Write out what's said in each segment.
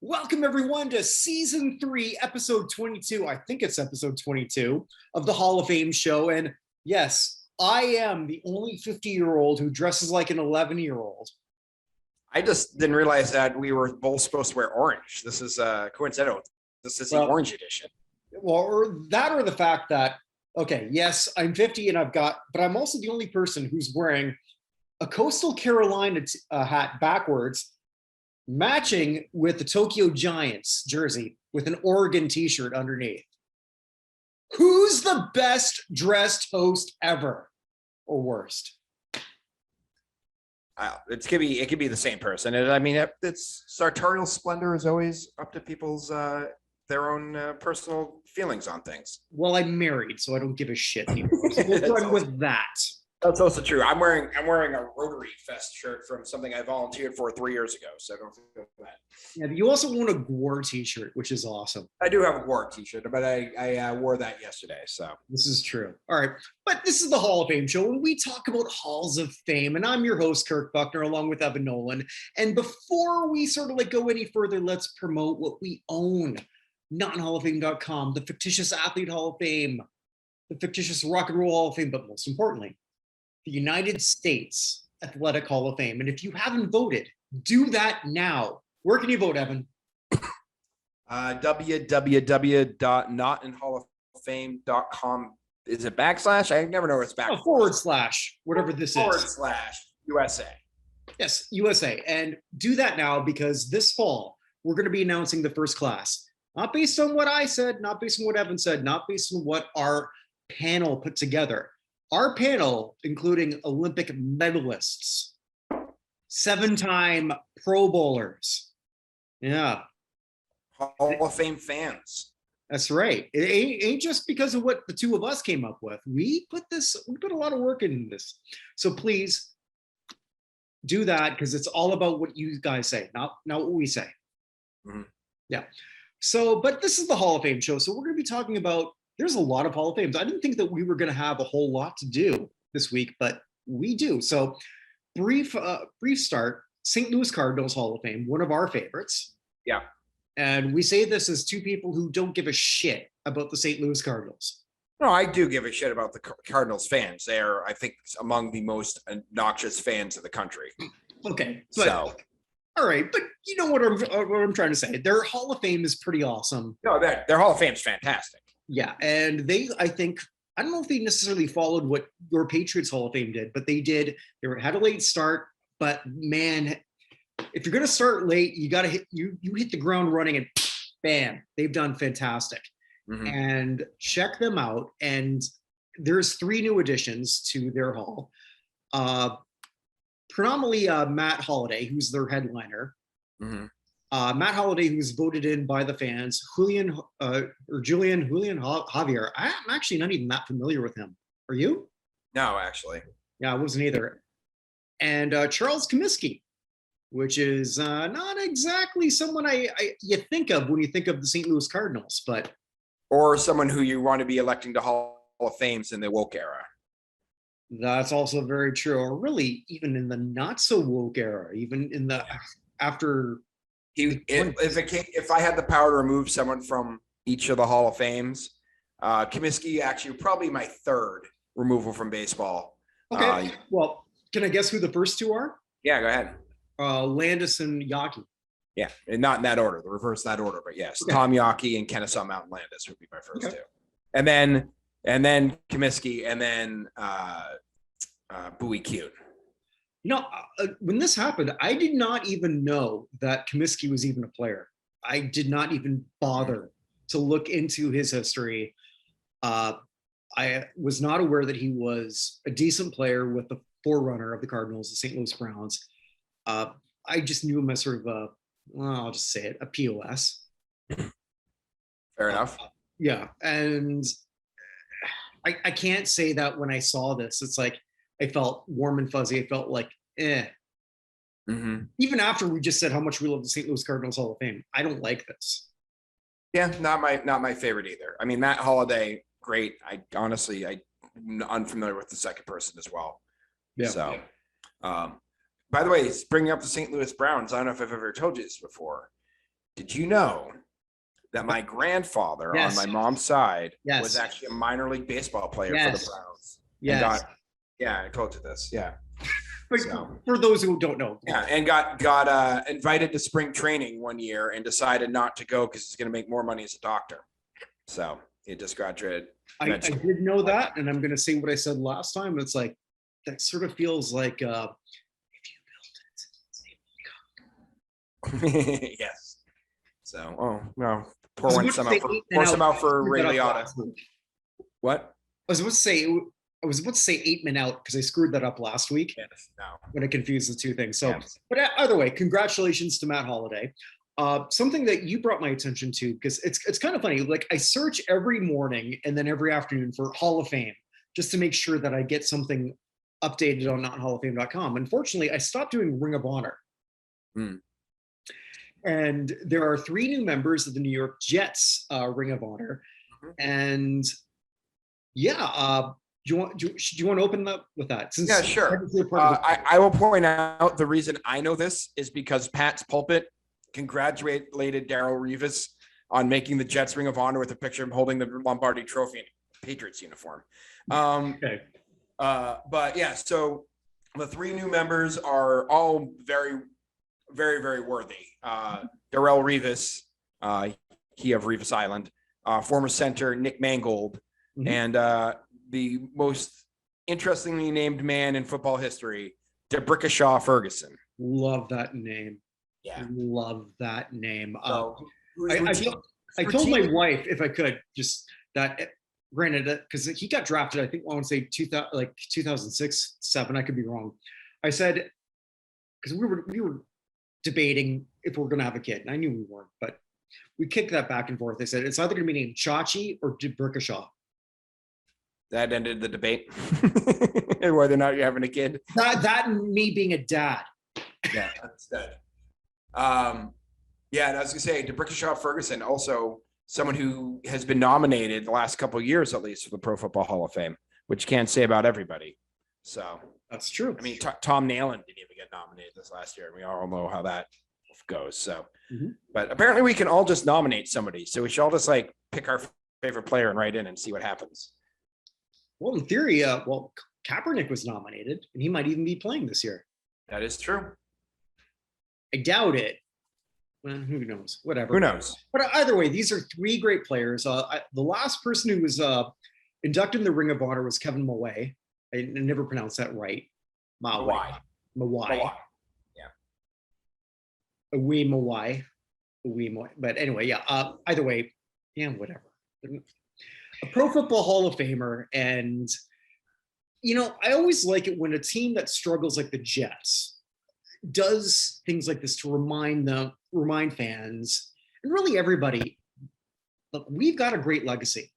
Welcome, everyone, to Season 3, Episode 22. I think it's Episode 22 of the Hall of Fame show. And yes, I am the only 50-year-old who dresses like an 11-year-old. I just didn't realize that we were both supposed to wear orange. This is coincidental. This is the orange edition. Well, or the fact that, okay, yes, I'm 50 and but I'm also the only person who's wearing a Coastal Carolina hat backwards, matching with the Tokyo Giants jersey with an Oregon t-shirt underneath. Who's the best dressed host ever, or worst? It could be the same person. And I mean, it's sartorial splendor is always up to people's their own personal feelings on things. Well, I'm married, so I don't give a shit anymore. So we'll run with that. That's also true. I'm wearing a Rotary Fest shirt from something I volunteered for 3 years ago. So don't feel bad. Yeah, you also own a Gore t-shirt, which is awesome. I do have a Gore t-shirt, but I wore that yesterday. So this is true. All right, but this is the Hall of Fame show, and we talk about halls of fame. And I'm your host, Kirk Buchner, along with Evan Nolan. And before we sort of go any further, let's promote what we own. NotInHallOfFame.com, the fictitious Athlete Hall of Fame, the fictitious Rock and Roll Hall of Fame, but most importantly, the United States Athletic Hall of Fame. And if you haven't voted, do that now. Where can you vote, Evan? www.notinhalloffame.com. Is it backslash? I never know where it's backslash. / whatever this is. / USA. Yes, USA. And do that now, because this fall, we're going to be announcing the first class. Not based on what I said, not based on what Evan said, not based on what our panel put together. Our panel, including Olympic medalists, 7-time Pro Bowlers. Yeah. Hall of Fame fans. That's right. It ain't just because of what the two of us came up with. We put a lot of work into this. So please do that, because it's all about what you guys say, not what we say. Mm-hmm. Yeah. So, but this is the Hall of Fame show. So we're going to be talking about, there's a lot of Hall of Fames. I didn't think that we were going to have a whole lot to do this week, but we do. So brief start, St. Louis Cardinals Hall of Fame, one of our favorites. Yeah. And we say this as two people who don't give a shit about the St. Louis Cardinals. No, I do give a shit about the Cardinals fans. They are, I think, among the most obnoxious fans of the country. Okay. All right, but you know what I'm trying to say. Their Hall of Fame is pretty awesome. No, their Hall of Fame is fantastic. Yeah, and I don't know if they necessarily followed what your Patriots Hall of Fame did, but they did. They had a late start, but man, if you're going to start late, you got to hit the ground running, and bam, they've done fantastic. Mm-hmm. And check them out. And there's 3 new additions to their hall. Predominantly Matt Holliday, who's their headliner. Mm-hmm. Matt Holliday, who's voted in by the fans. Julian Javier. I'm actually not even that familiar with him. Are you? No, actually. Yeah, I wasn't either. And Charles Comiskey, which is not exactly someone you think of when you think of the St. Louis Cardinals, but or someone who you want to be electing to Hall of Fames in the woke era. That's also very true. Or really, even in the not so woke era, even in the after. If I had the power to remove someone from each of the Hall of Fames, Comiskey actually probably my 3rd removal from baseball. Okay. Well, can I guess who the first 2 are? Yeah, go ahead. Landis and Yaki. Yeah, and not in that order, the reverse that order, but yes, okay. Tom Yaki and Kennesaw Mountain Landis would be my first 2, and then Comiskey, and then Bowie Cute. You know, when this happened, I did not even know that Comiskey was even a player. I did not even bother to look into his history. I was not aware that he was a decent player with the forerunner of the Cardinals, the St. Louis Browns. I just knew him as sort of I'll just say it, a POS. Fair enough. Yeah, and I can't say that when I saw this, it's like I felt warm and fuzzy. I felt like, Mm-hmm. Even after we just said how much we love the St. Louis Cardinals Hall of Fame, I don't like this. Yeah, not my favorite either. I mean, Matt Holliday, great. I'm unfamiliar with the second person as well. Yeah. So, by the way, bringing up the St. Louis Browns, I don't know if I've ever told you this before. Did you know that my grandfather on my mom's side was actually a minor league baseball player for the Browns? Yes. I told you this. Yeah. But for those who don't know. Yeah, and got invited to spring training one year and decided not to go because he's going to make more money as a doctor. So he just graduated. I did know that, and I'm going to say what I said last time. It's like, that sort of feels like if you built it. Yes. So, pour some out for Ray Liotta. What? I was about to say 8 men out because I screwed that up last week. Yes, no. When I confused the two things. So, but either way, congratulations to Matt Holliday. Something that you brought my attention to, because it's kind of funny. Like, I search every morning and then every afternoon for Hall of Fame just to make sure that I get something updated on nothalloffame.com. Unfortunately, I stopped doing Ring of Honor. And there are 3 new members of the New York Jets Ring of Honor. And do you want to open up with that? Yeah, sure. I will point out the reason I know this is because Pat's Pulpit congratulated Darrelle Revis on making the Jets Ring of Honor with a picture of him holding the Lombardi Trophy in a Patriots uniform. But yeah, so the 3 new members are all very, very, very worthy. Darrelle Revis, he of Revis Island, former center Nick Mangold, and the most interestingly named man in football history, DeBrickashaw Ferguson. Love that name. Yeah. Love that name. I told my wife, if I could, just that, granted, because he got drafted, I think I want to say 2006, 7, I could be wrong. I said, because we were debating if we're going to have a kid, and I knew we weren't, but we kicked that back and forth. I said, it's either going to be named Chachi or DeBrickashaw. That ended the debate. Whether or not you're having a kid. That and me being a dad. Yeah, that's dead. And I was gonna say, DeBrickashaw Ferguson, also someone who has been nominated the last couple of years, at least, for the Pro Football Hall of Fame, which you can't say about everybody. So that's true. I mean, Tom Nolan didn't even get nominated this last year. We all know how that goes. So, but apparently we can all just nominate somebody. So we should all just like pick our favorite player and write in and see what happens. Well, in theory, Kaepernick was nominated, and he might even be playing this year. That is true. I doubt it. Well, who knows? Whatever. Who knows? But either way, these are 3 great players. The last person who was inducted in the Ring of Honor was Kevin Mawai. I never pronounced that right. Mawai. Yeah. Mawai. But anyway, yeah. Either way, whatever. A Pro Football Hall of Famer. And, I always like it when a team that struggles like the Jets does things like this to remind fans and really everybody, look, we've got a great legacy.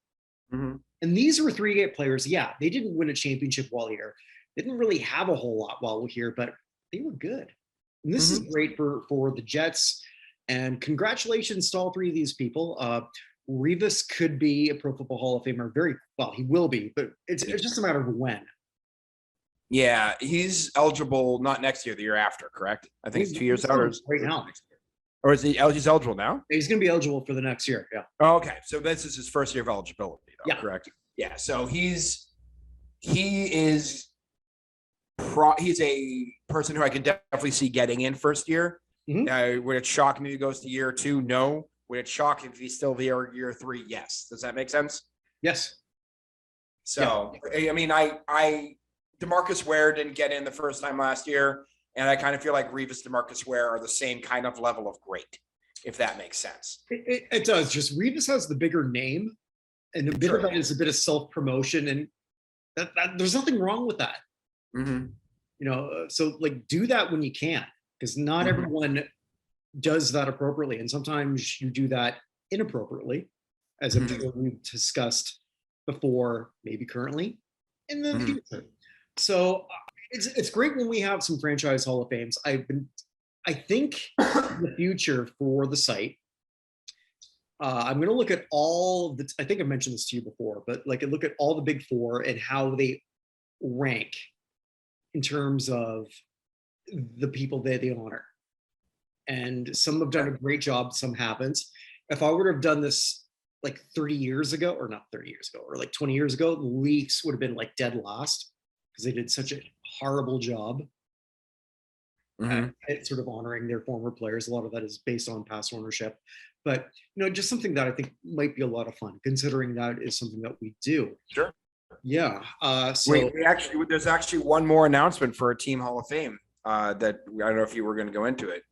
And these were 3 great players. Yeah, they didn't win a championship while here. They didn't really have a whole lot while here, but they were good. And this is great for the Jets. And congratulations to all 3 of these people. Revis could be a Pro Football Hall of Famer. Very well, he will be, but it's just a matter of when. Yeah, he's eligible not next year, the year after, correct? I think it's 2 years out. Right now. Or is he's eligible now? He's going to be eligible for the next year. Yeah. Oh, okay. So this is his first year of eligibility, though, yeah. Correct? Yeah. So he's a person who I could definitely see getting in first year. Would it shock me if he goes to year 2? No. Would it shock if he's still there year 3? Yes. Does that make sense? Yes. So, I mean, DeMarcus Ware didn't get in the first time last year, and I kind of feel like Revis, DeMarcus Ware are the same kind of level of great, if that makes sense. It does. Just Revis has the bigger name, and a bit of that is a bit of self-promotion, and that there's nothing wrong with that. So like do that when you can, because not everyone does that appropriately, and sometimes you do that inappropriately, as I'm sure we've discussed before, maybe currently in the future. So it's great when we have some franchise Hall of Fames. I think in the future for the site, I'm going to look at all the, I think I mentioned this to you before, but like look at all the big 4 and how they rank in terms of the people they honor. and some have done a great job, some haven't. If I would have done this like 30 years ago, or not 30 years ago, or like 20 years ago, the Leafs would have been like dead last because they did such a horrible job at sort of honoring their former players. A lot of that is based on past ownership, but just something that I think might be a lot of fun, considering that is something that we do. Sure. Yeah. So there's actually one more announcement for a team Hall of Fame that I don't know if you were going to go into it,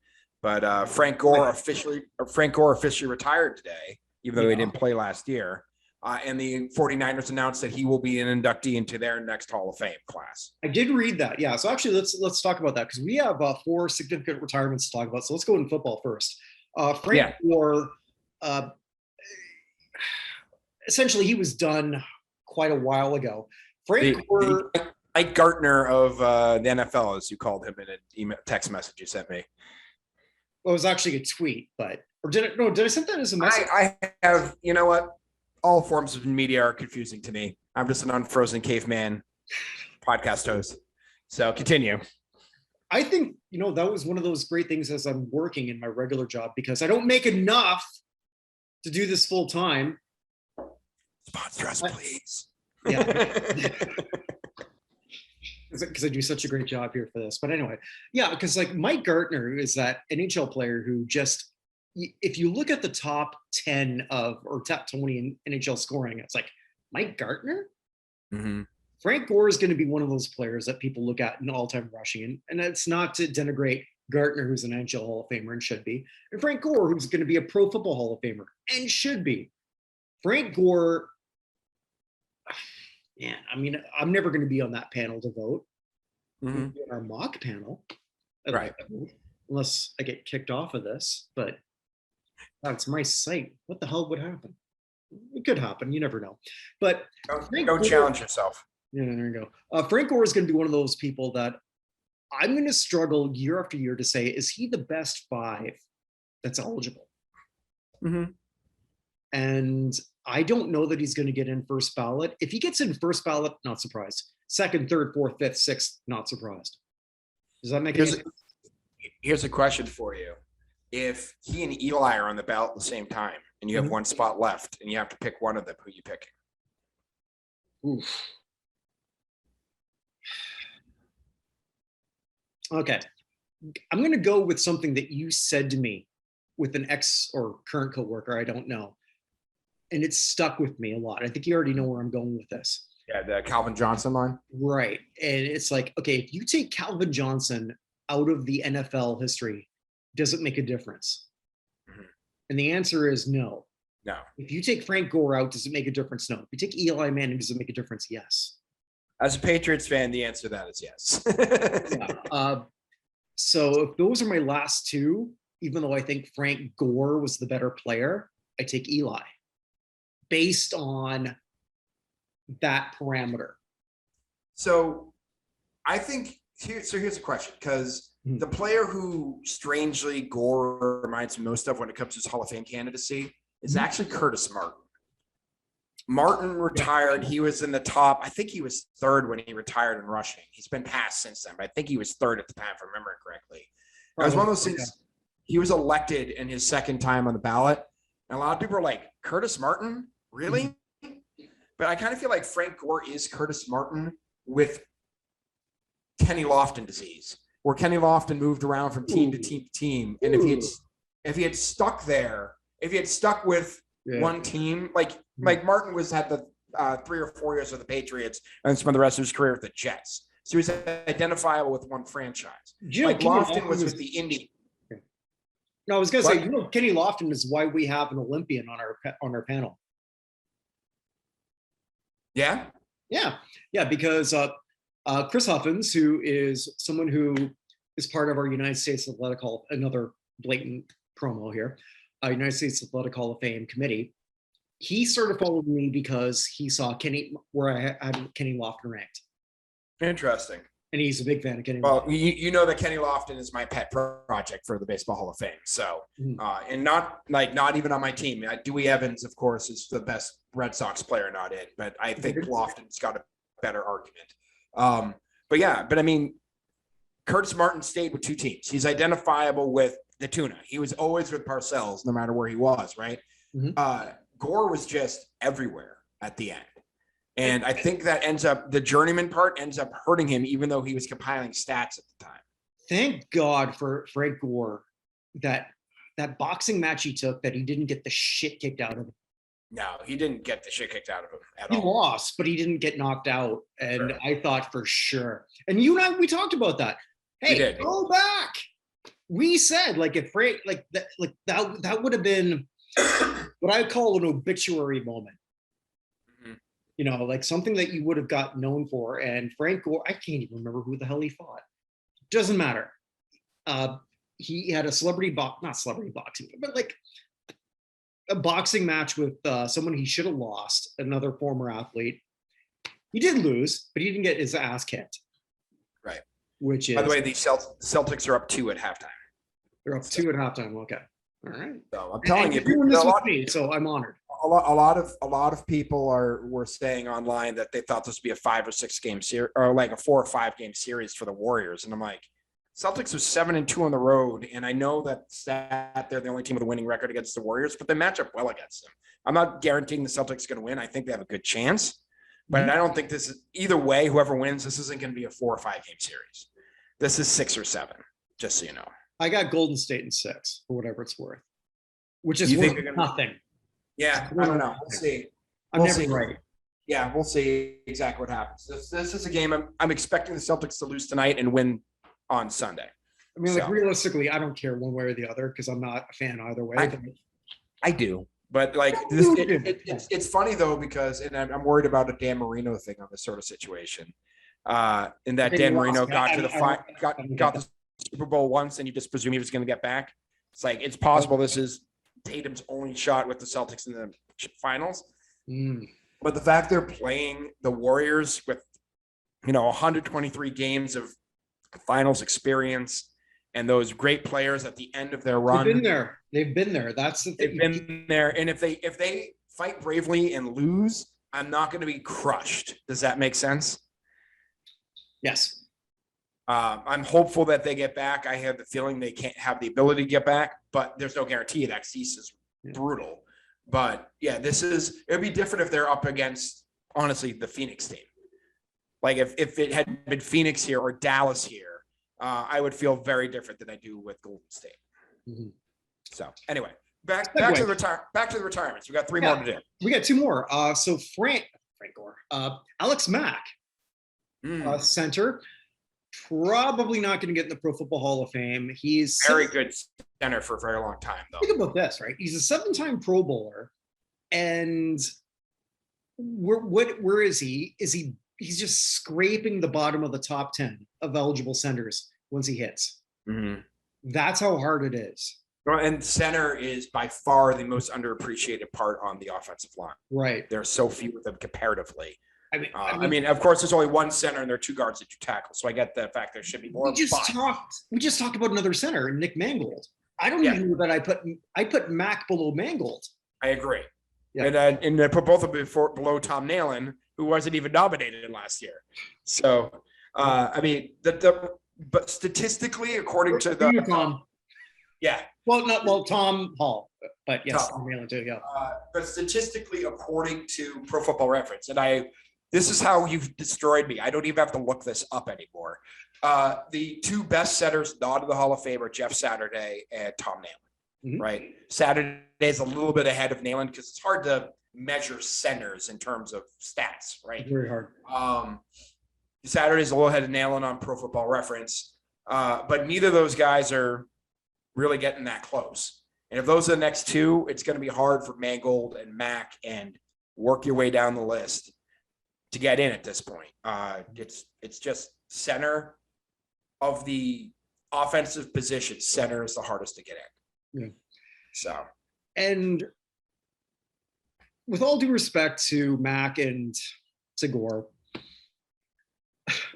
but Frank Gore officially retired today, even though he didn't play last year. And the 49ers announced that he will be an inductee into their next Hall of Fame class. I did read that. Yeah. So actually, let's talk about that, because we have 4 significant retirements to talk about. So let's go in football first. Frank Gore, essentially, he was done quite a while ago. Frank Gore, Mike Gartner of the NFL, as you called him in an email text message you sent me. Well, it was actually a tweet, but did I send that as a message? I have, you know what? All forms of media are confusing to me. I'm just an unfrozen caveman podcast host. So continue. I think, that was one of those great things as I'm working in my regular job, because I don't make enough to do this full time. Sponsor us, please. Yeah. Because I do such a great job here for this. But anyway, yeah, because like Mike Gartner is that NHL player who just, if you look at the top 10 or top 20 in NHL scoring, it's like Mike Gartner. Mm-hmm. Frank Gore is going to be one of those players that people look at in all-time rushing, and that's not to denigrate Gartner, who's an NHL Hall of Famer and should be, and Frank Gore, who's going to be a Pro Football Hall of Famer and should be. Frank Gore, man, I mean, I'm never going to be on that panel to vote. Mm-hmm. Our mock panel, right? Unless I get kicked off of this, but that's my site. What the hell would happen? It could happen. You never know. But don't challenge yourself. Yeah, there you go. Frank Gore is going to be one of those people that I'm going to struggle year after year to say, is he the best 5 that's eligible? Mm-hmm. And I don't know that he's going to get in first ballot. If he gets in first ballot, not surprised. Second, third, fourth, fifth, sixth, not surprised. Does that make sense? Here's a question for you. If he and Eli are on the ballot at the same time and you have one spot left and you have to pick one of them, who are you picking? Oof. Okay. I'm going to go with something that you said to me with an ex or current coworker, I don't know. And it's stuck with me a lot. I think you already know where I'm going with this. Yeah, the Calvin Johnson line. Right. And it's like, okay, if you take Calvin Johnson out of the NFL history, does it make a difference? Mm-hmm. And the answer is no. No. If you take Frank Gore out, does it make a difference? No. If you take Eli Manning, does it make a difference? Yes. As a Patriots fan, the answer to that is yes. Yeah. So if those are my last 2, even though I think Frank Gore was the better player, I take Eli based on that parameter. So I think here's a question, because the player who strangely Gore reminds me most of when it comes to his Hall of Fame candidacy is actually Curtis Martin. Martin retired. He was in the top. I think he was 3rd when he retired in rushing. He's been passed since then, but I think he was 3rd at the time, if I remember it correctly. It was one of those things. He was elected in his 2nd time on the ballot. And a lot of people are like, Curtis Martin? Really? Mm-hmm. But I kind of feel like Frank Gore is Curtis Martin with Kenny Lofton disease, where Kenny Lofton moved around from team to team to team. And if he had stuck there, if he had stuck with one team, like Martin had the 3 or 4 years with the Patriots and spent the rest of his career with the Jets. So he's identifiable with one franchise. Like Lofton was with the Indians. No, I was going to say, Kenny Lofton is why we have an Olympian on our panel. Yeah? Yeah, because Chris Huffins, who is someone who is part of our United States Athletic Hall, another blatant promo here, United States Athletic Hall of Fame committee, he started following me because he saw where I had Kenny Lofton ranked. Interesting. And he's a big fan of Kenny Lofton. Well, you know that Kenny Lofton is my pet project for the Baseball Hall of Fame. So, and not even on my team. Dewey Evans, of course, is the best Red Sox player, not it. But I think Lofton's got a better argument. But I mean, Curtis Martin stayed with 2 teams. He's identifiable with the tuna. He was always with Parcells, no matter where he was, right? Mhm. Gore was just everywhere at the end. And I think that the journeyman part ends up hurting him, even though he was compiling stats at the time. Thank God for Frank Gore that boxing match he took, that he didn't get the shit kicked out of him. No, he didn't get the shit kicked out of him at He all. lost, but he didn't get knocked out. And Sure. I thought for sure. And you and I, we talked about that. We Hey, did. go back. We said like if Frank that would have been what I call an obituary moment. Mhm. You know, like something that you would have got known for. And Frank Gore, I can't even remember who the hell he fought. Doesn't matter. He had a not celebrity boxing, but like a boxing match with someone he should have lost, another former athlete. He did lose, but he didn't get his ass kicked. Right. Which is, by the way, the Celtics are up 2 at halftime. They're up 2 at halftime. Okay. All right. So I'm telling you, doing this with me, so I'm honored. A lot of people were saying online that they thought this would be a 5 or 6 game series, or like a 4 or 5 game series for the Warriors. And I'm like, Celtics are 7-2 on the road, and I know that they're the only team with a winning record against the Warriors, but they match up well against them. I'm not guaranteeing the Celtics are going to win. I think they have a good chance, but I don't think this is either way. Whoever wins, this isn't going to be a 4 or 5 game series. This is 6 or 7, just so you know. I got Golden State in 6 for whatever it's worth, which is worth nothing. Yeah, I don't know. We'll see. I'm never right. Yeah, we'll see exactly what happens. This is a game I'm expecting the Celtics to lose tonight and win on Sunday. I mean, like realistically, I don't care one way or the other because I'm not a fan either way. I do, but like it's funny though because I'm worried about a Dan Marino thing on this sort of situation. In that Dan Marino got the Super Bowl once, and you just presume he was going to get back. It's like it's possible this is Tatum's only shot with the Celtics in the finals. But the fact they're playing the Warriors with 123 games of finals experience and those great players at the end of their run. They've been there. That's the thing. They've been there. And if they fight bravely and lose, I'm not going to be crushed. Does that make sense? Yes. I'm hopeful that they get back. I have the feeling they can't have the ability to get back, but there's no guarantee that Cease is brutal. But yeah, it'd be different if they're up against, honestly, the Phoenix team. Like if it had been Phoenix here or Dallas here, I would feel very different than I do with Golden State. Mm-hmm. So anyway, back to the retirements. We got 3 more to do. We got 2 more. So Frank Gore, Alex Mack, center, probably not going to get in the Pro Football Hall of Fame. He's very good center for a very long time, though. Think about this, right? He's a 7-time Pro Bowler, and where is he? He's just scraping the bottom of the top 10 of eligible centers once he hits. Mm-hmm. That's how hard it is. Well, and center is by far the most underappreciated part on the offensive line. Right. There are so few of them comparatively. I mean, of course, there's only 1 center and there are 2 guards that you tackle. So I get the fact there should be more. We just talked about another center, Nick Mangold. I don't even know that I put Mac below Mangold. I agree. Yeah. And I put both of them below Tom Nolan, who wasn't even nominated last year. So, I mean, but statistically, according to the Tom. Yeah. Well, Tom Hall, but yes, Tom Nolan too. Yeah. But statistically, according to Pro Football Reference, and this is how you've destroyed me. I don't even have to look this up anymore. The 2 best centers not in the Hall of Fame are Jeff Saturday and Tom Nolan. Mm-hmm. Right. Saturday is a little bit ahead of Nolan because it's hard to measure centers in terms of stats, right? Very hard. Saturday's a little ahead of Nolan on Pro Football Reference, but neither of those guys are really getting that close. And if those are the next 2, it's going to be hard for Mangold and Mack and work your way down the list to get in at this point. It's just center of the offensive position. Center is the hardest to get in. Yeah. So, and with all due respect to Mac and to Gore,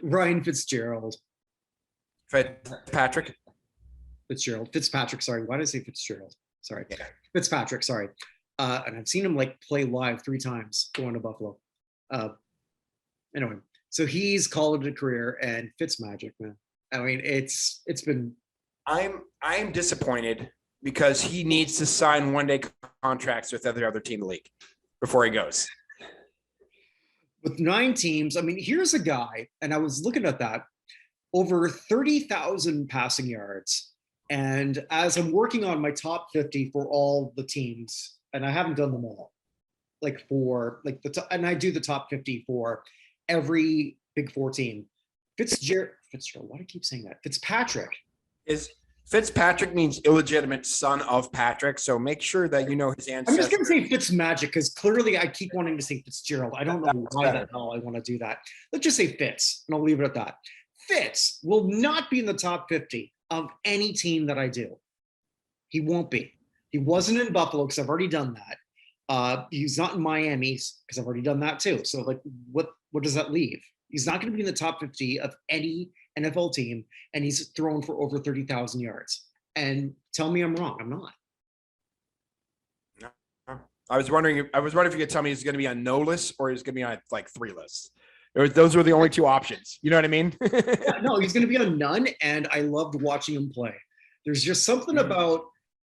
Ryan Fitzgerald. Fitzpatrick, sorry. Why did I say Fitzgerald? Sorry. Yeah. Fitzpatrick, sorry. And I've seen him play live 3 times going to Buffalo. Anyway, so he's called it a career, and Fitzmagic, man. I mean, it's been I'm disappointed because he needs to sign one-day contracts with every other team in the league before he goes. With 9 teams, I mean, here's a guy, and I was looking at that, over 30,000 passing yards. And as I'm working on my top 50 for all the teams, and I haven't done them all, like for like and I do the top 50 for every Big Four team. Fitzgerald, why do I keep saying that? Fitzpatrick means illegitimate son of Patrick, so make sure that you know his ancestors. I'm just going to say Fitzmagic because clearly I keep wanting to say Fitzgerald. I don't know why the hell I want to do that. Let's just say Fitz, and I'll leave it at that. Fitz will not be in the top 50 of any team that I do. He won't be. He wasn't in Buffalo because I've already done that. He's not in Miami because I've already done that too. So like, what does that leave? He's not going to be in the top 50 of any NFL team, and he's thrown for over 30,000 yards. And tell me I'm wrong. I'm not. No. I was wondering if you could tell me he's going to be on no list or he's going to be on like 3 lists. Those were the only 2 options. You know what I mean? Yeah, no, he's going to be on none, and I loved watching him play. There's just something about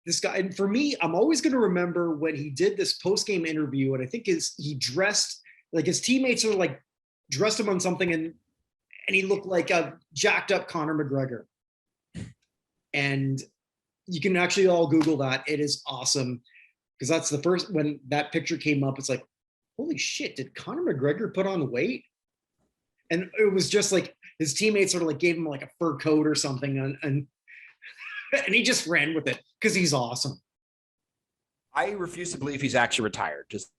this guy, and for me, I'm always going to remember when he did this post-game interview, and I think he dressed like his teammates are like dressed him on something, and he looked like a jacked up Conor McGregor. And you can actually all Google that. It is awesome because that's the first when that picture came up. It's like, holy shit! Did Conor McGregor put on weight? And it was just like his teammates sort of like gave him like a fur coat or something, and he just ran with it because he's awesome. I refuse to believe he's actually retired. Just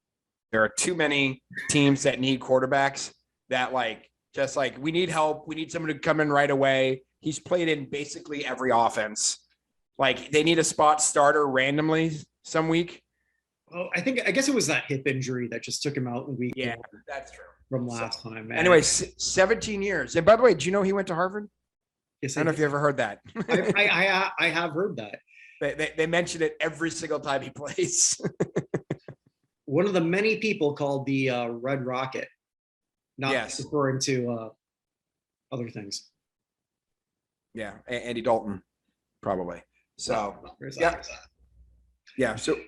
there are too many teams that need quarterbacks that we need help. We need someone to come in right away. He's played in basically every offense. Like they need a spot starter randomly some week. Well, I guess it was that hip injury that just took him out in week. Yeah, that's true. From last time. Man. Anyway, 17 years. And by the way, do you know he went to Harvard? Yes, I don't know if you ever heard that. I have heard that. They mention it every single time he plays. One of the many people called the Red Rocket, not referring to other things. Yeah, Andy Dalton, probably. So, yeah. So,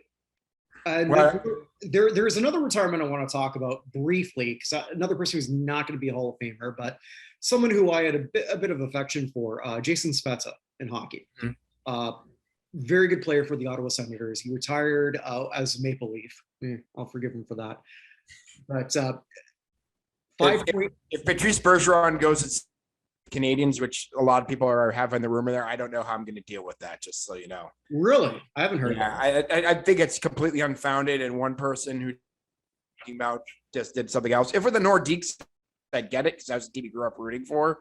there's another retirement I want to talk about briefly because another person who's not going to be a Hall of Famer, but someone who I had a bit of affection for, Jason Spezza in hockey. Mm-hmm. Very good player for the Ottawa Senators. He retired as a Maple Leaf. I'll forgive him for that. But if Patrice Bergeron goes to Canadians, which a lot of people are having the rumor there, I don't know how I'm going to deal with that, just so you know. Really? I haven't heard that. I think it's completely unfounded, and one person who talking about just did something else. If we're the Nordiques, I get it, because that's the team he grew up rooting for,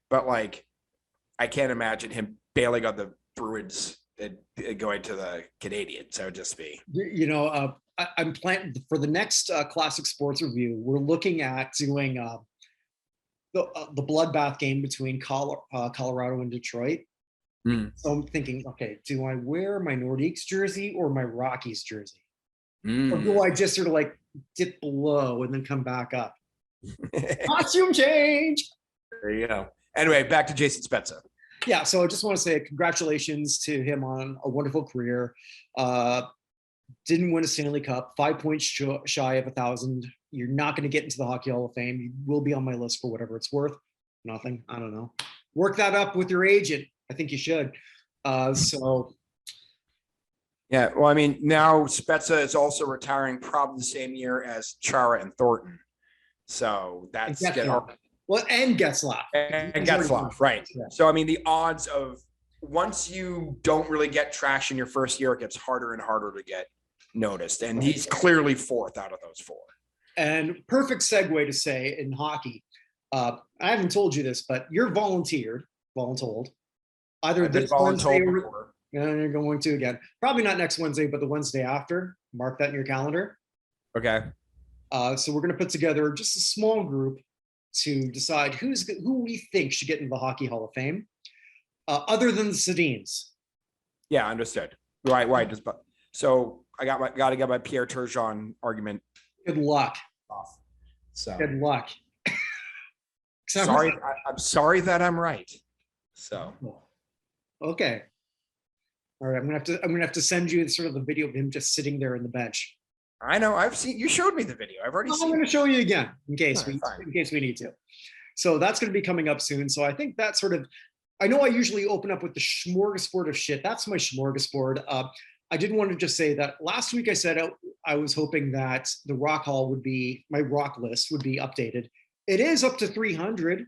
but I can't imagine him bailing on the Bruins and going to the Canadians. That would just be. I'm planning for the next Classic Sports Review. We're looking at doing the bloodbath game between Colorado and Detroit. So I'm thinking, okay, do I wear my Nordiques jersey or my Rockies jersey? Or do I just sort of dip below and then come back up? Costume change. There you go. Anyway, back to Jason Spezza. Yeah, so I just want to say congratulations to him on a wonderful career. Didn't win a Stanley Cup, 5 points shy of 1,000. You're not going to get into the Hockey Hall of Fame. You will be on my list for whatever it's worth. Nothing. I don't know. Work that up with your agent. I think you should. Yeah, well, I mean, now Spezza is also retiring probably the same year as Chara and Thornton. So that's and Getzlaf. And Getzlaf, right. Yeah. So, I mean, the odds of once you don't really get traction in your first year, it gets harder and harder to get noticed. And he's clearly 4th out of those 4. And perfect segue to say in hockey, I haven't told you this, but you're voluntold either this Wednesday or you're going to again. Probably not next Wednesday, but the Wednesday after. Mark that in your calendar. Okay. So we're going to put together just a small group to decide who we think should get into the Hockey Hall of Fame, other than the Sedins. Yeah, understood. Right. So I got to get my Pierre Turgeon argument. Good luck. Off. So good luck. I'm sorry that I'm right. So okay. All right, I'm gonna have to send you sort of the video of him just sitting there in the bench. I know. I've seen. You showed me the video. I've already I'm seen going to it. show you again Fine. in case we need to. So that's going to be coming up soon. So I think that sort of, I know I usually open up with the smorgasbord of shit. That's my smorgasbord. I did want to just say that last week I said I was hoping that the rock hall would be, my rock list would be updated. It is up to 300.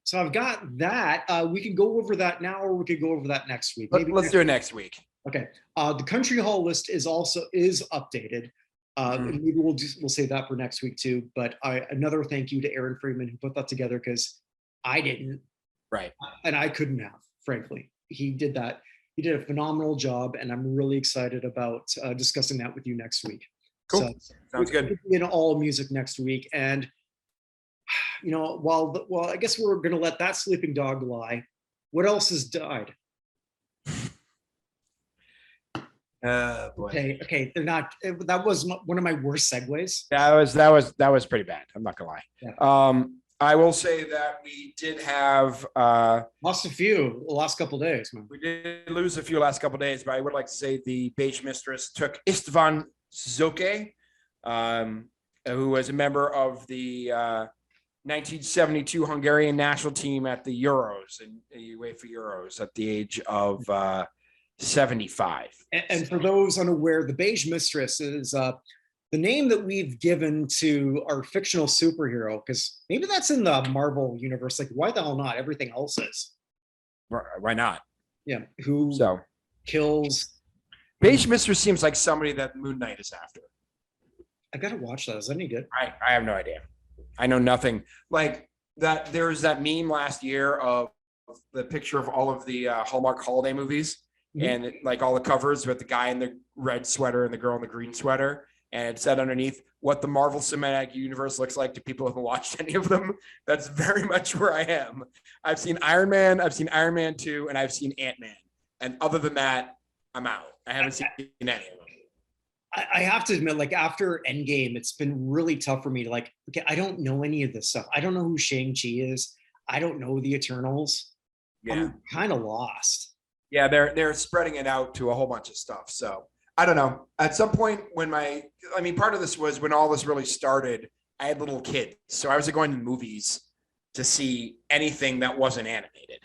So I've got that. We can go over that now, or we could go over that next week. Maybe Let's do it next week. Okay. The country hall list is updated. And maybe we'll save that for next week too. But another thank you to Aaron Freeman who put that together, because I didn't, Right. and I couldn't have, frankly. He did that. He did a phenomenal job, and I'm really excited about discussing that with you next week. Cool. So Sounds good. in all music next week, and while I guess we're going to let that sleeping dog lie. What else has died? Boy. Okay, they're not. That was one of my worst segues. That was pretty bad. I'm not gonna lie. Yeah. I will say that we did have Lost a few the last couple of days, man. we did lose a few last couple of days, but I would like to say the beige mistress took Istvan Zoke, who was a member of the 1972 Hungarian national team at the Euros and UEFA Euros at the age of 75. And for those unaware, the beige mistress is the name that we've given to our fictional superhero, because maybe that's in the Marvel universe. Like, why the hell not? Everything else is. Why not? Yeah. Who So kills? beige mistress seems like somebody that Moon Knight is after. I gotta watch that. Is that any good? I have no idea. I know nothing. Like that. There's that meme last year of the picture of all of the Hallmark holiday movies, and like all the covers with the guy in the red sweater and the girl in the green sweater, and it said underneath what the Marvel Cinematic Universe looks like to people who haven't watched any of them. That's very much where I am. I've seen Iron Man, I've seen Iron Man 2, and I've seen Ant-Man. And other than that, I'm out. I haven't seen any of them. I have to admit, like after Endgame, it's been really tough for me to like, okay, I don't know any of this stuff. I don't know who Shang-Chi is. I don't know the Eternals. Yeah. I'm kind of lost. Yeah, they're spreading it out to a whole bunch of stuff. So I don't know. At some point when part of this was when all this really started, I had little kids. So I was going to movies to see anything that wasn't animated.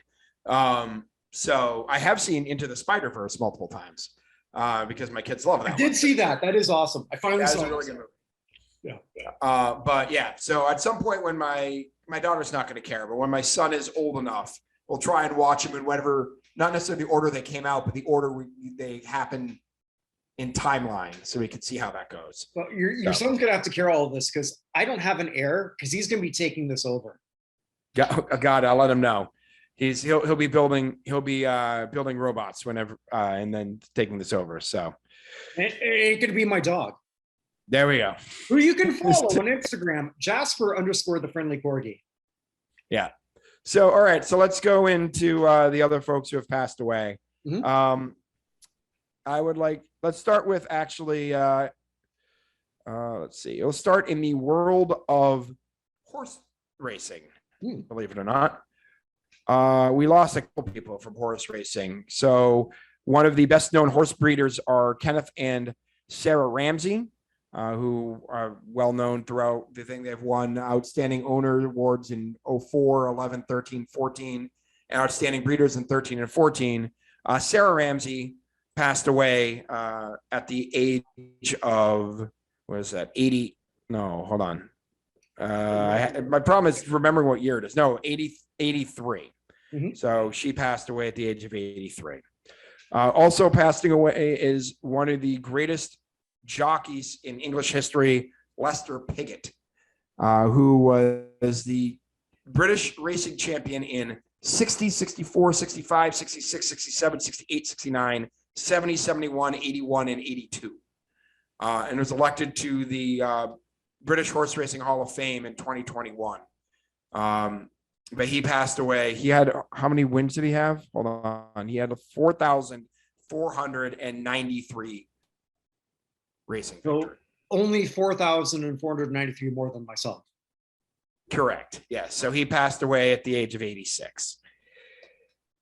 So I have seen Into the Spider-Verse multiple times because my kids love that. I did see that. That is awesome. I finally saw it. That's a really good movie. Yeah. But yeah, so at some point when my daughter's not going to care, but when my son is old enough, we'll try and watch them in whatever, not necessarily the order they came out, but the order they happen in timeline, so we can see how that goes. Well, your son's gonna have to carry all of this because I don't have an heir, because he's gonna be taking this over. God, I'll let him know. He'll be building robots whenever and then taking this over. So it could be my dog. There we go. Who you can follow on Instagram, Jasper_the friendly corgi. Yeah. So all right, so let's go into the other folks who have passed away. Let's start with actually let's see. We'll start in the world of horse racing. Believe it or not. We lost a couple people from horse racing. So one of the best known horse breeders are Kenneth and Sarah Ramsey, who are well known throughout the thing. They've won outstanding owner awards in 04, 11, 13, 14, and outstanding breeders in 13 and 14. Sarah Ramsey passed away at the age of, what is that, 80? No, hold on. My problem is remembering what year it is. No, 83. So she passed away at the age of 83. Also passing away is one of the greatest jockeys in English history, Lester Piggott, who was the British racing champion in 60, 64, 65, 66, 67, 68, 69, 70, 71, 81, and 82. And was elected to the British Horse Racing Hall of Fame in 2021. But he passed away. He had, how many wins did he have? Hold on. He had 4,493 racing victory. Only 4,493 more than myself. Correct. Yes. So he passed away at the age of 86.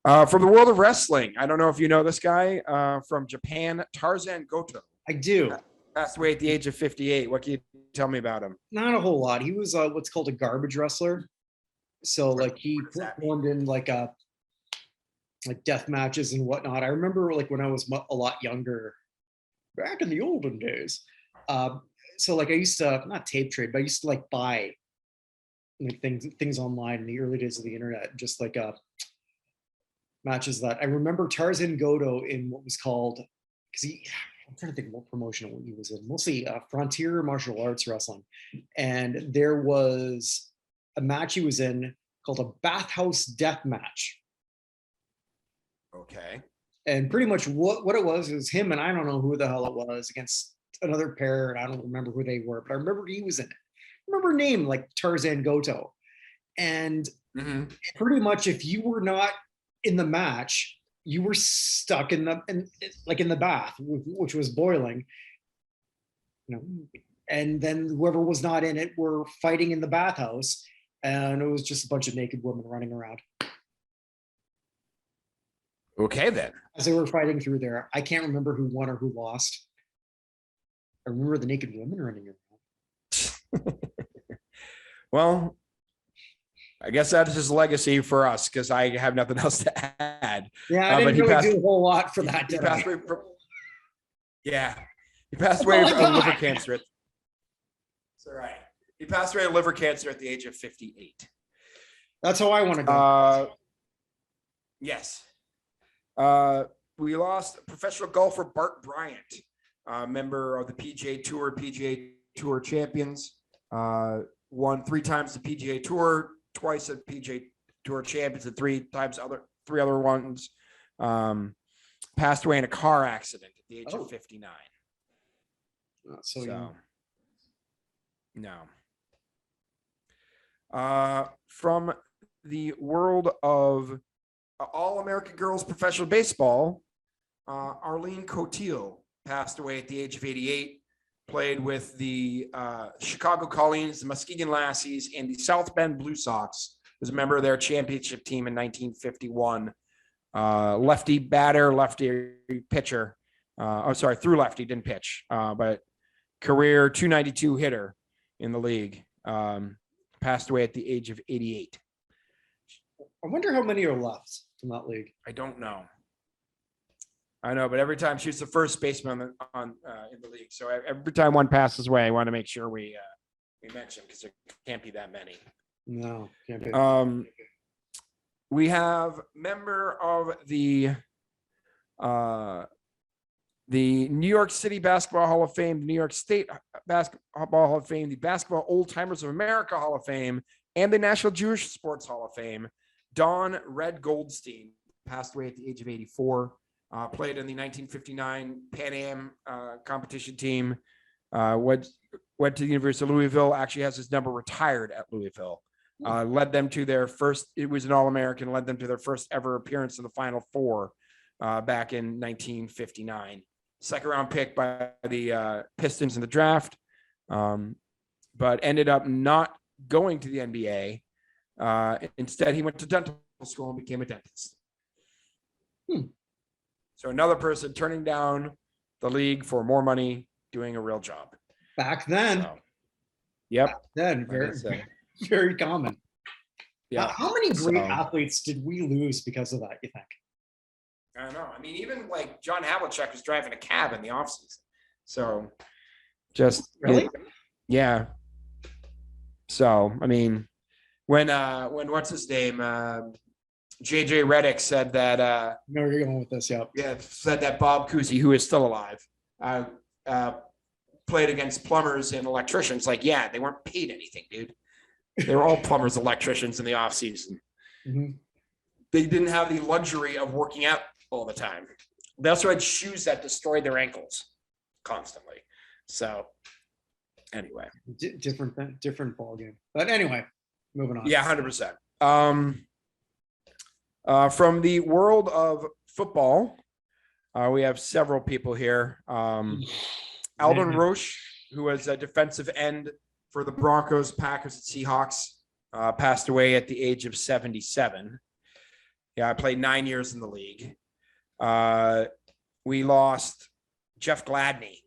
From the world of wrestling, I don't know if you know this guy from Japan, Tarzan Goto. I do. Passed away at the age of 58. What can you tell me about him? Not a whole lot. He was what's called a garbage wrestler. So like he What does that performed in like death matches and whatnot. I remember like when I was a lot younger, back in the olden days. So like I used to not tape trade, but I used to like buy like things online in the early days of the internet, just like matches that I remember Tarzan Goto in what was called because I'm trying to think what promotion he was in, mostly frontier martial arts wrestling, and there was a match he was in called a bathhouse death match. Okay. And pretty much what it was is him and I don't know who the hell it was against another pair, and I don't remember who they were, but I remember he was in it. I remember name like Tarzan Goto, and pretty much if you were not in the match, you were stuck in the bath, which was boiling, you know, and then whoever was not in it were fighting in the bathhouse, and it was just a bunch of naked women running around. Okay, then. As they were fighting through there, I can't remember who won or who lost. I remember the naked women running around. Well, I guess that is his legacy for us because I have nothing else to add. Yeah, I didn't really do a whole lot for that. He passed away from, he passed away from liver cancer. It's all right. He passed away of liver cancer at the age of 58. That's how I want to go. Yes. We lost professional golfer Bart Bryant, member of the PGA Tour champions. Won 3 times the PGA Tour, twice the PGA Tour champions, and three other ones. Passed away in a car accident at the age of 59. So no. From the world of All-American Girls Professional Baseball, Arlene Cotillo passed away at the age of 88. Played with the Chicago Colleens, the Muskegon Lassies, and the South Bend Blue Sox. Was a member of their championship team in 1951. Lefty batter, lefty pitcher. Through lefty, didn't pitch, but career 292 hitter in the league. Passed away at the age of 88. I wonder how many are left from that league. I don't know. I know, but every time she's the first baseman in the league. So every time one passes away, I want to make sure we mention because there can't be that many. No, can't be. We have member of the New York City Basketball Hall of Fame, the New York State Basketball Hall of Fame, the Basketball Old Timers of America Hall of Fame, and the National Jewish Sports Hall of Fame. Don Red Goldstein passed away at the age of 84. Played in the 1959 Pan Am competition team. Went to the University of Louisville. Actually has his number retired at Louisville. Led them to their first. It was an All-American. Led them to their first ever appearance in the Final Four back in 1959. Second round pick by the Pistons in the draft, but ended up not going to the NBA. Instead, he went to dental school and became a dentist. So another person turning down the league for more money, doing a real job. Back then. So, yep. Back then, very common. Yeah. How many great athletes did we lose because of that, you think? I don't know. I mean, even like John Havlicek was driving a cab in the offseason. So just really? Yeah. So, I mean, when what's his name? JJ Redick said that no, you're going with this, yeah, said that Bob Cousy, who is still alive, played against plumbers and electricians. Like, yeah, they weren't paid anything, dude. They were all plumbers, electricians in the off season. Mm-hmm. They didn't have the luxury of working out all the time. They also had shoes that destroyed their ankles constantly. So anyway, different ball game. But anyway, moving on. Yeah, 100%. From the world of football, we have several people here. Alvin Roche, who was a defensive end for the Broncos, Packers, and Seahawks, passed away at the age of 77. Yeah, I played 9 years in the league. We lost Jeff Gladney.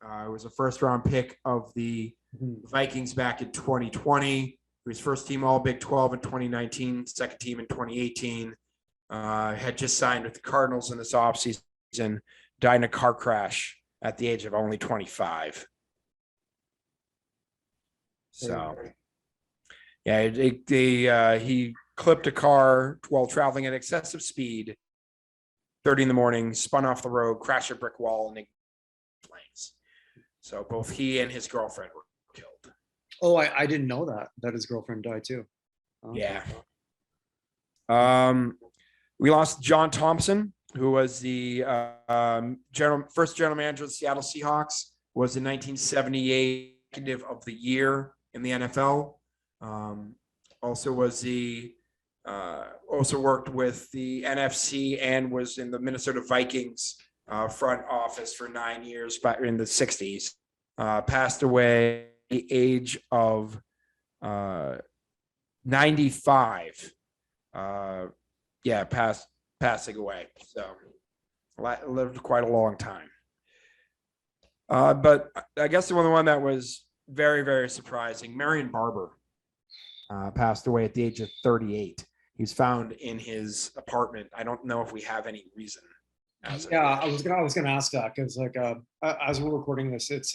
It was a first-round pick of the Vikings back in 2020. He was first team All Big 12 in 2019, second team in 2018. Had just signed with the Cardinals in this offseason, died in a car crash at the age of only 25. So, yeah, he clipped a car while traveling at excessive speed, 30 in the morning, spun off the road, crashed a brick wall, and flames. So both he and his girlfriend were killed. Oh, I didn't know that his girlfriend died too. Okay. Yeah. We lost John Thompson, who was the first general manager of the Seattle Seahawks, was the 1978 Executive of the Year in the NFL. Also worked with the NFC and was in the Minnesota Vikings front office for 9 years back in the 60s. Passed away at the age of 95. Passing away. So lived quite a long time. But I guess the one that was very, very surprising, Marion Barber passed away at the age of 38. He was found in his apartment. I don't know if we have any reason. I was gonna ask that because as we're recording this, it's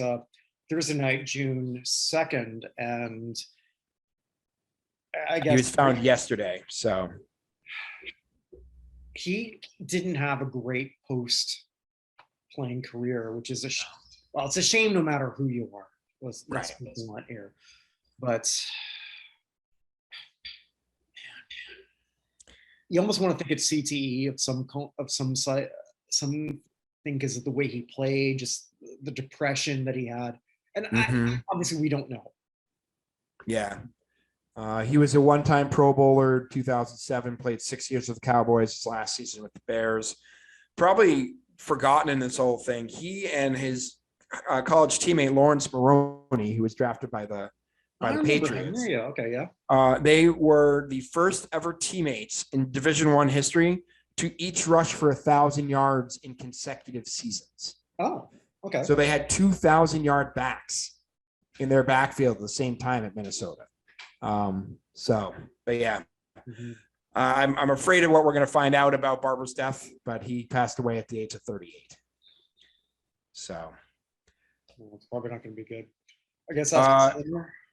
Thursday night, June 2nd, and I guess he was found yesterday. So he didn't have a great post-playing career, which is it's a shame no matter who you are. Let's not here, but you almost want to think it's CTE of some site. Some think is the way he played, just the depression that he had, and obviously we don't know. Yeah. He was a one-time Pro Bowler, 2007, played 6 years with the Cowboys, his last season with the Bears. Probably forgotten in this whole thing. He and his college teammate, Lawrence Maroney, who was drafted by the Patriots. Yeah, okay, yeah. They were the first ever teammates in Division I history to each rush for 1,000 yards in consecutive seasons. Oh, okay. So they had 2,000-yard backs in their backfield at the same time at Minnesota. But yeah, I'm afraid of what we're going to find out about Barber's death, but he passed away at the age of 38. So it's probably not going to be good. I guess that's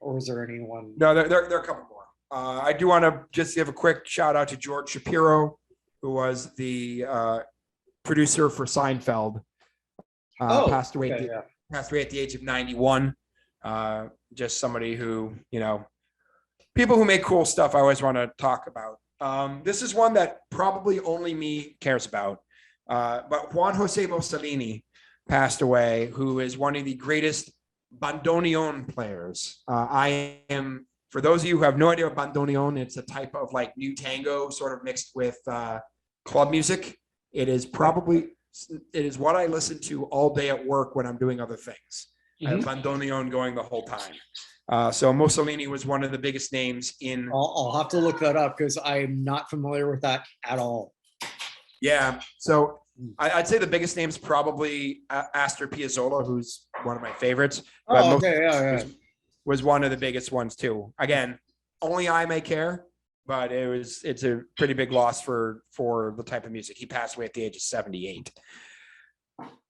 or is there anyone? No, there are a couple more. I do want to just give a quick shout out to George Shapiro, who was the producer for Seinfeld. Passed away at the age of 91. Just somebody who, people who make cool stuff I always want to talk about. This is one that probably only me cares about. But Juan Jose Mussolini passed away, who is one of the greatest bandoneon players. For those of you who have no idea what bandoneon, it's a type of like new tango sort of mixed with club music. It is what I listen to all day at work when I'm doing other things. I have bandoneon going the whole time. So Mussolini was one of the biggest names in. I'll have to look that up because I'm not familiar with that at all. Yeah. So I'd say the biggest name is probably Astor Piazzolla, who's one of my favorites. Oh, okay. Yeah. Was one of the biggest ones too. Again, only I may care, but it's a pretty big loss for the type of music. He passed away at the age of 78.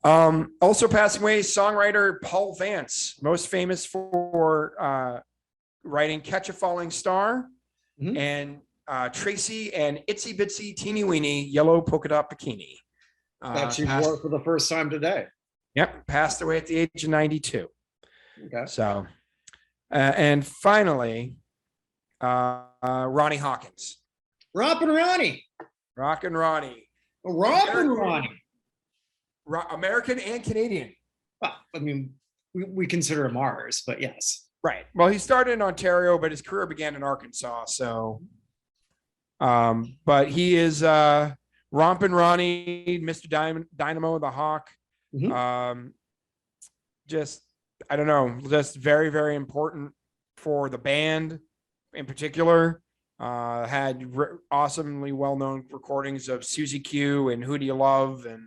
Also passing away, songwriter Paul Vance, most famous for writing Catch a Falling Star and Tracy and Itsy Bitsy Teeny Weeny Yellow Polka Dot Bikini. That she wore for the first time today. Yep, passed away at the age of 92. Okay. So, and finally, Ronnie Hawkins. Rockin' Ronnie. Rockin' Ronnie. Rockin' Ronnie. American and Canadian. Well, I mean, we consider him ours, but yes. Right. Well, he started in Ontario, but his career began in Arkansas. So, but he is Rompin' Ronnie, Mr. Dynamo, the Hawk. Just, I don't know, just very, very important for the band in particular. Had awesomely well-known recordings of Susie Q and Who Do You Love and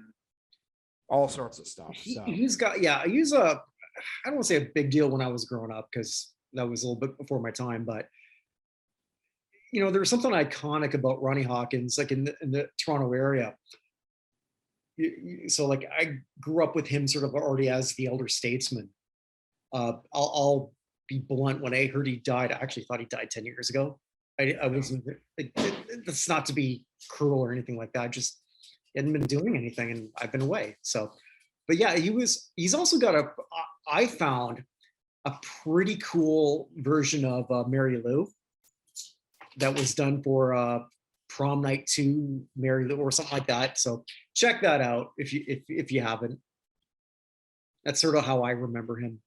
all sorts of stuff. So He's got, yeah, he's a, I don't want to say a big deal when I was growing up because that was a little bit before my time, but there was something iconic about Ronnie Hawkins, like in the Toronto area. So like I grew up with him sort of already as the elder statesman. I'll be blunt. When I heard he died, I actually thought he died 10 years ago. I wasn't, that's not to be cruel or anything like that. Just he hadn't been doing anything and I've been away. So, but yeah, he's also got I found a pretty cool version of Mary Lou that was done for Prom Night 2 Mary Lou or something like that. So check that out if you haven't. That's sort of how I remember him.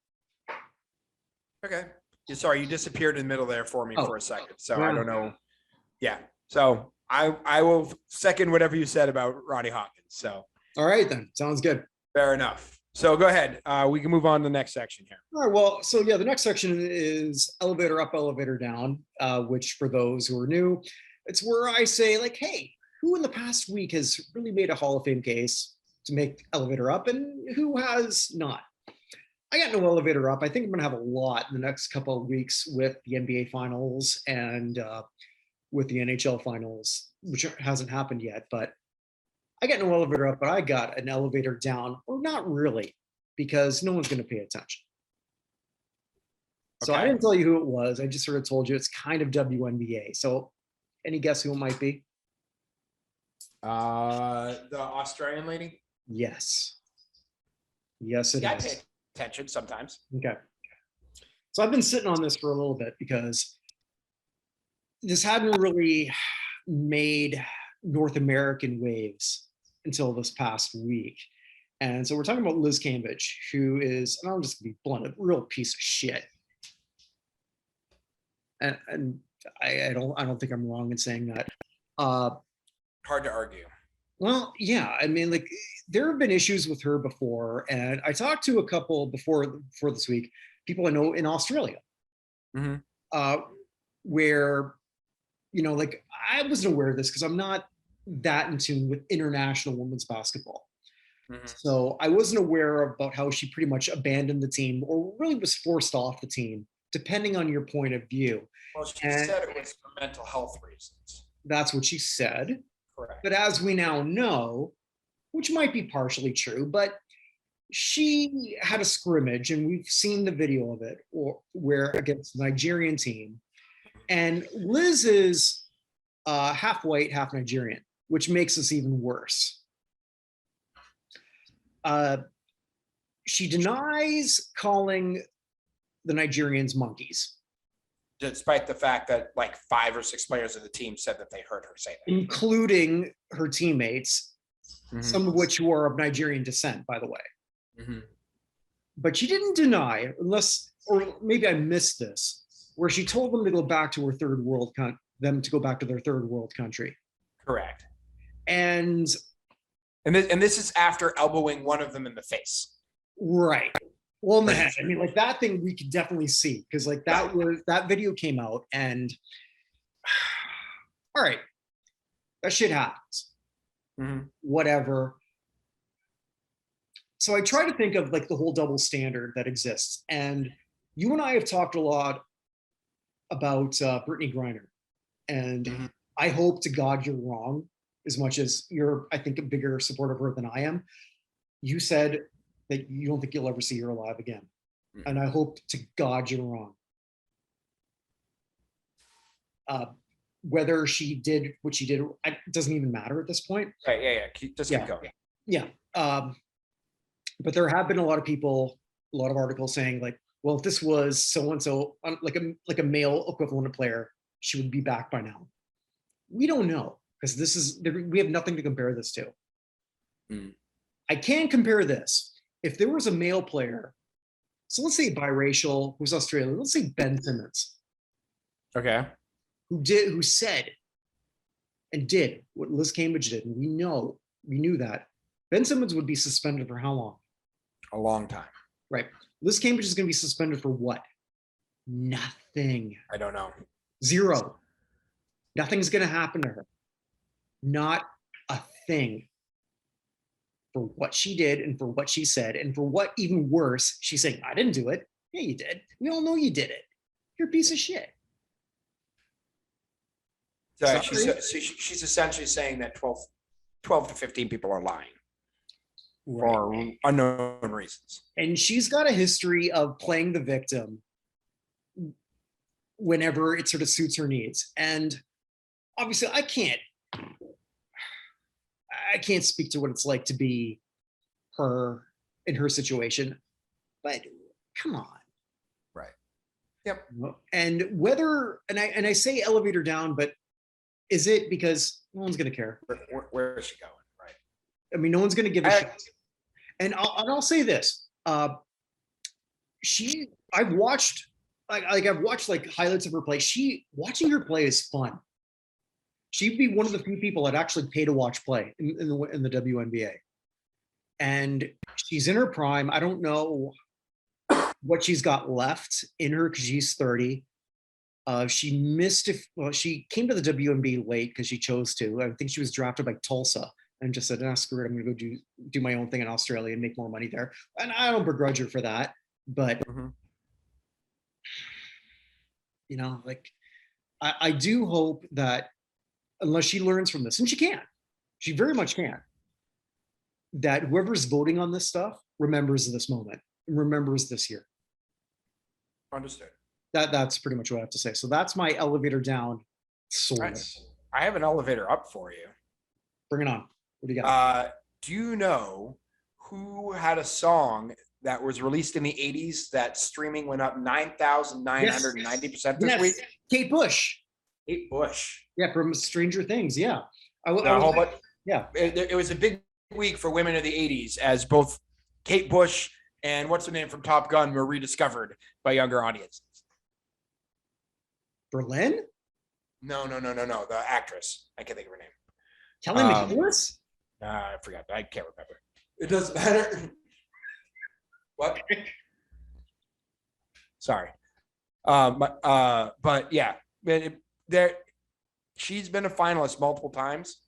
okay. Sorry, you disappeared in the middle there for me for a second. So yeah. I don't know. Yeah. So I will second whatever you said about Ronnie Hawkins. So all right then. Sounds good. fair enough. So go ahead. We can move on to the next section here. All right. Well, so yeah, the next section is elevator up, elevator down, which for those who are new, it's where I say like, hey, who in the past week has really made a Hall of Fame case to make elevator up and who has not? I got no elevator up. I think I'm going to have a lot in the next couple of weeks with the NBA finals and with the NHL finals, which hasn't happened yet, but I got no elevator up, but I got an elevator down, or not really, because no one's going to pay attention. So I didn't tell you who it was. I just sort of told you it's kind of WNBA. So any guess who it might be? The Australian lady? Yes. Yes, it is. I pay attention sometimes. Okay. So I've been sitting on this for a little bit because this hadn't really made North American waves until this past week. And so we're talking about Liz Cambridge, who is, and I'm just gonna be blunt, a real piece of shit. And I don't think I'm wrong in saying that. Hard to argue. Well, yeah, I mean, like there have been issues with her before, and I talked to a couple before this week, people I know in Australia, where, like I wasn't aware of this because I'm not that in tune with international women's basketball. So I wasn't aware about how she pretty much abandoned the team or really was forced off the team, depending on your point of view. Well, she said it was for mental health reasons. That's what she said. Correct. But as we now know, which might be partially true, but she had a scrimmage, and we've seen the video of it, where against the Nigerian team, and Liz is half white, half Nigerian, which makes this even worse. She denies calling the Nigerians monkeys, despite the fact that like 5 or 6 players of the team said that they heard her say that, including her teammates, some of which who are of Nigerian descent, by the way. But she didn't deny, unless, or maybe I missed this, where she told them to go back to her third world to go back to their third world country. Correct. And this is after elbowing one of them in the face. Right. Well, in the head. I mean, like that thing we could definitely see, because like that video came out, and all right, that shit happens. Whatever. So I try to think of like the whole double standard that exists, and you and I have talked a lot about Brittany Griner, and I hope to God you're wrong. As much as you're, I think, a bigger supporter of her than I am. You said that you don't think you'll ever see her alive again. And I hope to God you're wrong. Whether she did what she did, it doesn't even matter at this point. Right, yeah. Just keep going. Yeah. But there have been a lot of people, a lot of articles saying like, well, if this was so-and-so, like a male equivalent player, she would be back by now. We don't know. Because we have nothing to compare this to. I can compare this. If there was a male player, so let's say biracial, who's Australian, let's say Ben Simmons. Okay. Who said and did what Liz Cambridge did, and we knew that. Ben Simmons would be suspended for how long? A long time. Right. Liz Cambridge is going to be suspended for what? Nothing. I don't know. 0. Nothing's going to happen to her. Not a thing. For what she did and for what she said, and for what even worse, she's saying, I didn't do it. Yeah, you did. We all know you did it. You're a piece of shit. So she's essentially saying that 12 to 15 people are lying for unknown reasons. And she's got a history of playing the victim whenever it sort of suits her needs. And obviously I can't speak to what it's like to be her in her situation, but come on. Right. Yep. And whether, and I say elevator down, but is it because no one's going to care? Where is she going? Right. I mean, no one's going to give a shit. And I'll say this. I've watched like highlights of her play. Watching her play is fun. She'd be one of the few people I'd actually pay to watch play in the WNBA. And she's in her prime. I don't know what she's got left in her because she's 30. She came to the WNBA late because she chose to. I think she was drafted by Tulsa and just said, screw it, I'm going to go do my own thing in Australia and make more money there. And I don't begrudge her for that. But, you know, like, I do hope that unless she learns from this, and she very much can, that whoever's voting on this stuff remembers this moment and remembers this year. Understood. That's pretty much what I have to say. So that's my elevator down sword. Nice. I have an elevator up for you. Bring it on. What do you got? Do you know who had a song that was released in the 80s that streaming went up 9,990% this week? Kate Bush. Kate Bush. Yeah, from Stranger Things. Yeah. Yeah. It was a big week for women of the 80s as both Kate Bush and what's her name from Top Gun were rediscovered by younger audiences. Berlin? No. The actress. I can't think of her name. Kelly McGillis? I forgot. I can't remember. It doesn't matter. What? Sorry. But yeah, she's been a finalist multiple times.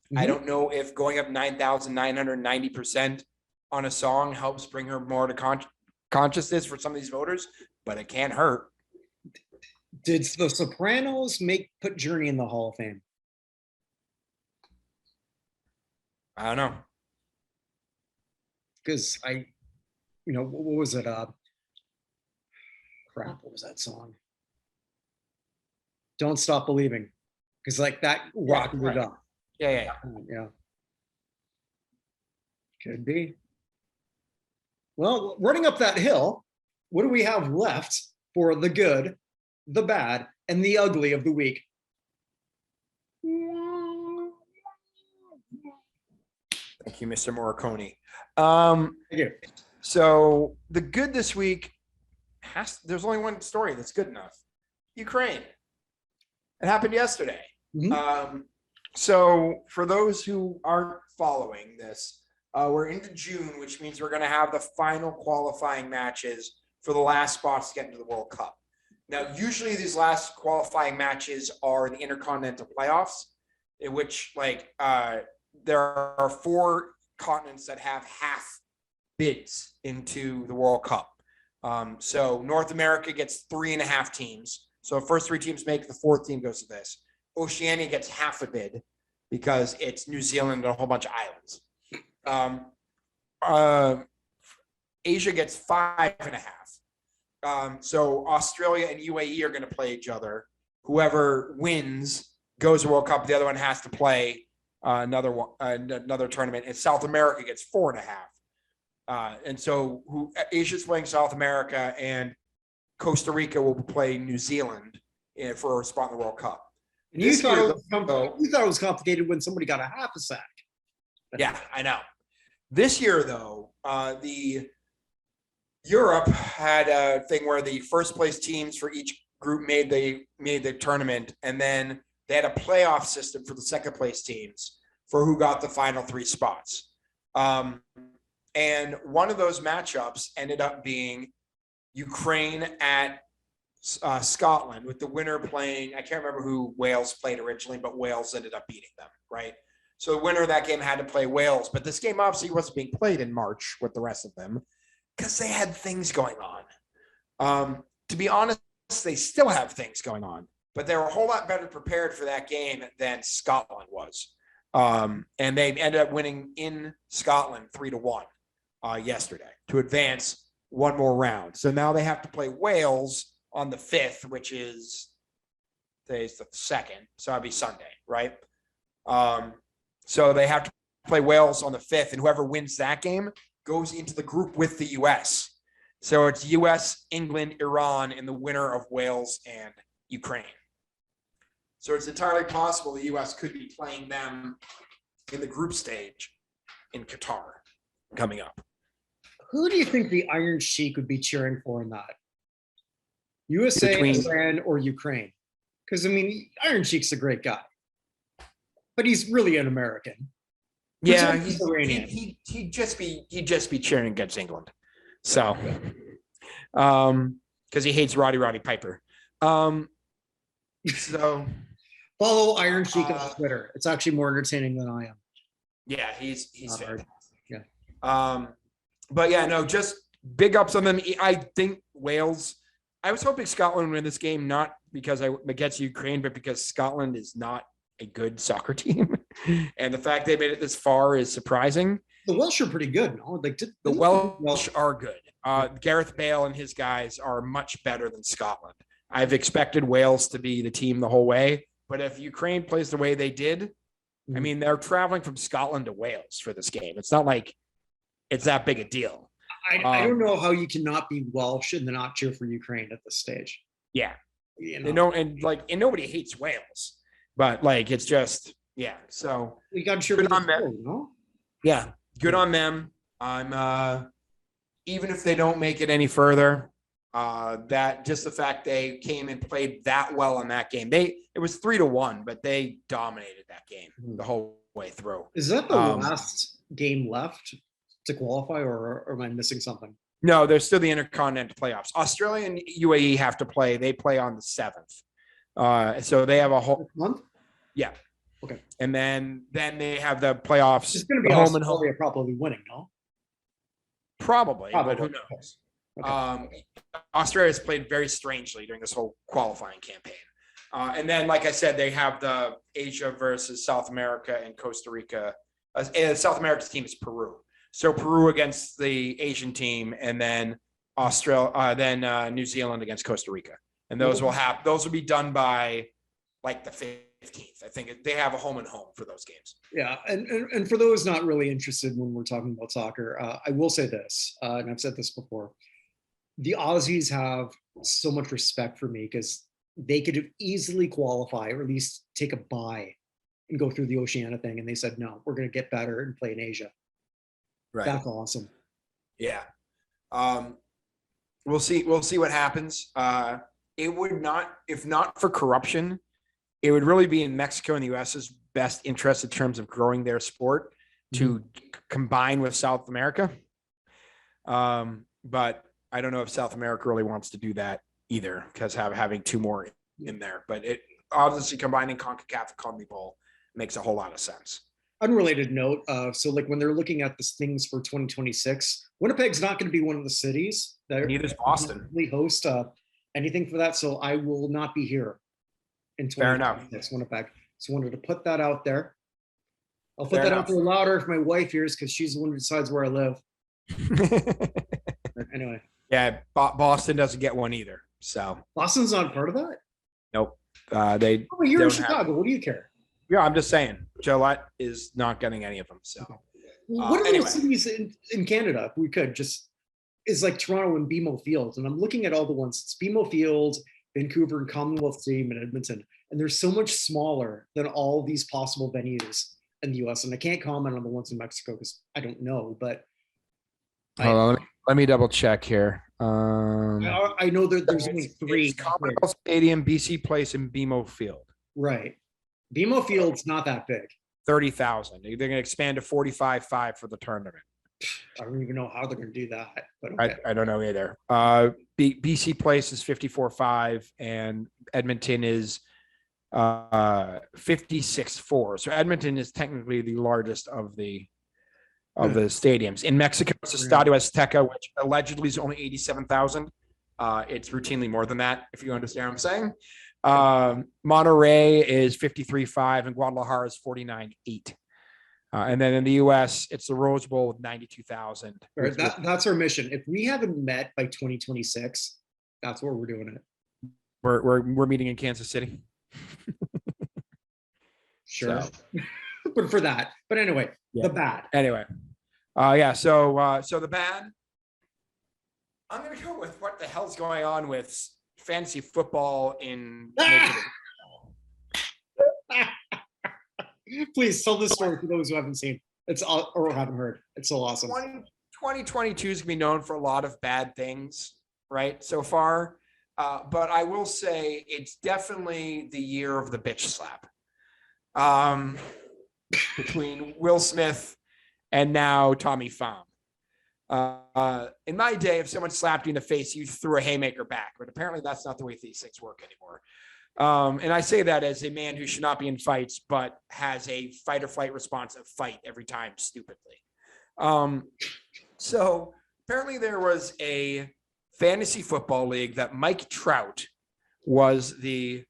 Mm-hmm. I don't know if going up 9,990% on a song helps bring her more to consciousness for some of these voters, but it can't hurt. Did The Sopranos put Journey in the Hall of Fame? I don't know. Because what was it? What was that song? Don't Stop Believing. Because like that rocked it up. Yeah. Could be. Well, running up that hill, what do we have left for the good, the bad, and the ugly of the week? Thank you, Mr. Morricone. Thank you. So the good this week there's only one story that's good enough. Ukraine. It happened yesterday. Mm-hmm. So for those who aren't following this, we're into June, which means we're going to have the final qualifying matches for the last spots to get into the World Cup. Now, usually these last qualifying matches are the Intercontinental Playoffs, in which there are 4 continents that have half bids into the World Cup. So North America gets 3.5 teams. So first 3 teams make, the 4th team goes to this. Oceania gets half a bid because it's New Zealand and a whole bunch of islands. Asia gets 5.5. So Australia and UAE are going to play each other. Whoever wins goes to World Cup. The other one has to play another tournament. And South America gets 4.5. And so Asia's playing South America, and Costa Rica will play New Zealand for a spot in the World Cup. And you thought it was complicated when somebody got a half a sack. Yeah, I know. This year, though, the Europe had a thing where the first place teams for each group made the tournament, and then they had a playoff system for the second place teams for who got the final 3 spots. And one of those matchups ended up being Ukraine at Scotland, with the winner playing. I can't remember who Wales played originally, but Wales ended up beating them, right? So the winner of that game had to play Wales, but this game obviously wasn't being played in March with the rest of them because they had things going on. To be honest, they still have things going on, but they were a whole lot better prepared for that game than Scotland was. And they ended up winning in Scotland 3-1 yesterday to advance one more round. So now they have to play Wales on the 5th, which is today's the 2nd. So that'd be Sunday, right? So they have to play Wales on the 5th, and whoever wins that game goes into the group with the US. So it's US, England, Iran, and the winner of Wales and Ukraine. So it's entirely possible the US could be playing them in the group stage in Qatar coming up. Who do you think the Iron Sheik would be cheering for in that? USA, Iran, or Ukraine? Because I mean, Iron Sheik's a great guy, but he's really an American. Yeah, he'd just be cheering against England. So, because he hates Roddy Piper. So follow Iron Sheik on Twitter. It's actually more entertaining than I am. Yeah, he's fantastic. Yeah. But yeah, no, just big ups on them. I think Wales. I was hoping Scotland would win this game, not because against Ukraine, but because Scotland is not a good soccer team, and the fact they made it this far is surprising. The Welsh are pretty good, no? Like the Welsh are good. Gareth Bale and his guys are much better than Scotland. I've expected Wales to be the team the whole way, but if Ukraine plays the way they did, I mean, they're traveling from Scotland to Wales for this game. It's not like it's that big a deal. I don't know how you cannot be Welsh and then not cheer for Ukraine at this stage. Yeah, you know, and nobody hates Wales, but like it's just So we got to cheer for them, you know? Yeah, good on them. I'm even if they don't make it any further, that just the fact they came and played that well in that game. It was 3-1, but they dominated that game the whole way through. Is that the last game left to qualify, or am I missing something? No, there's still the Intercontinental playoffs. Australia and UAE have to play. They play on the 7th. So they have a whole month. Yeah. Okay. And then they have the playoffs. It's going to be home and home. Probably winning, no? Probably, but who knows? Okay. Australia's played very strangely during this whole qualifying campaign. And then, like I said, they have the Asia versus South America and Costa Rica. South America's team is Peru. So Peru against the Asian team, and then New Zealand against Costa Rica. And those will be done by like the 15th. I think they have a home and home for those games. Yeah, and for those not really interested when we're talking about soccer, I will say this, and I've said this before: the Aussies have so much respect for me because they could have easily qualify or at least take a bye and go through the Oceania thing, and they said no, we're going to get better and play in Asia. Right. That's awesome. Yeah. We'll see what happens. It would not, if not for corruption, it would really be in Mexico and the US's best interest in terms of growing their sport to combine with South America. But I don't know if South America really wants to do that either, because having two more in there. But it obviously combining CONCACAF and CONMEBOL makes a whole lot of sense. Unrelated note, so like when they're looking at the things for 2026, Winnipeg's not going to be one of the cities that neither is Boston. Host anything for that, so I will not be here in 2026. Winnipeg. So wanted to put that out there. I'll put that out there louder if my wife hears, because she's the one who decides where I live. Anyway. Yeah, Boston doesn't get one either. So Boston's not part of that. Nope. You're in Chicago. What do you care? Yeah, I'm just saying, Gillette is not getting any of them. So, what are those cities in Canada? If we could just is like Toronto and BMO Field, and I'm looking at all the ones. It's BMO Field, Vancouver, and Commonwealth Stadium in Edmonton, and they're so much smaller than all these possible venues in the U.S. And I can't comment on the ones in Mexico because I don't know. But let me double check here. I know that there's only three: Commonwealth Stadium, BC Place, and BMO Field. Right. BMO Field's not that big. 30,000. They're going to expand to 45,500 for the tournament. I don't even know how they're going to do that, but I, okay. I don't know either. BC Place is 54.5 and Edmonton is 56.4. So Edmonton is technically the largest of the stadiums. In Mexico, it's Estadio Azteca, which allegedly is only 87,000. It's routinely more than that, if you understand what I'm saying. Monterrey is 53.5 and Guadalajara is 49.8. And then in the US, it's the Rose Bowl with 92,000. Right, that's our mission. If we haven't met by 2026, that's where we're doing it. We're meeting in Kansas City. Sure. So. But for that. But anyway, the bad. Anyway. So the bad. I'm gonna go with what the hell's going on with fantasy football in Please tell this story for those who haven't seen. It's all or haven't heard. It's so awesome. 2022 is gonna be known for a lot of bad things, right? So far. But I will say it's definitely the year of the bitch slap. Between Will Smith and now Tommy Pham. In my day, if someone slapped you in the face, you threw a haymaker back, but apparently that's not the way these things work anymore. And I say that as a man who should not be in fights, but has a fight or flight response of fight every time stupidly. So apparently there was a fantasy football league that Mike Trout was the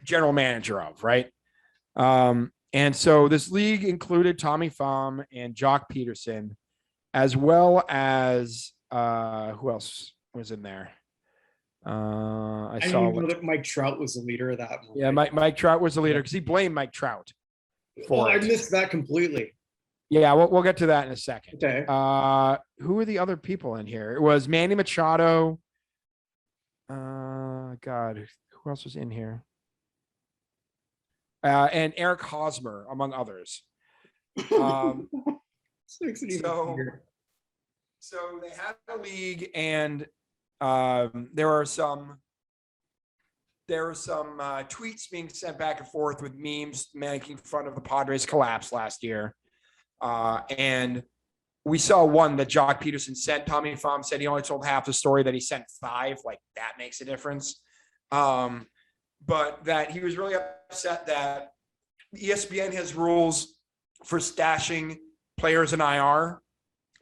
general manager of, right? And so this league included Tommy Pham and Jock Peterson, as well as who else was in there? I saw that Mike Trout was the leader of that. Yeah, Mike Trout was the leader because he blamed Mike Trout. I missed that completely. Yeah, we'll get to that in a second. Okay. Who are the other people in here? It was Manny Machado. God, who else was in here? And Eric Hosmer, among others. So they had a league, and there were some tweets being sent back and forth with memes making fun of the Padres' collapse last year. And we saw one that Jock Peterson sent. Tommy Pham said he only told half the story, that he sent 5. Like, that makes a difference. But that he was really upset that ESPN has rules for stashing players in IR,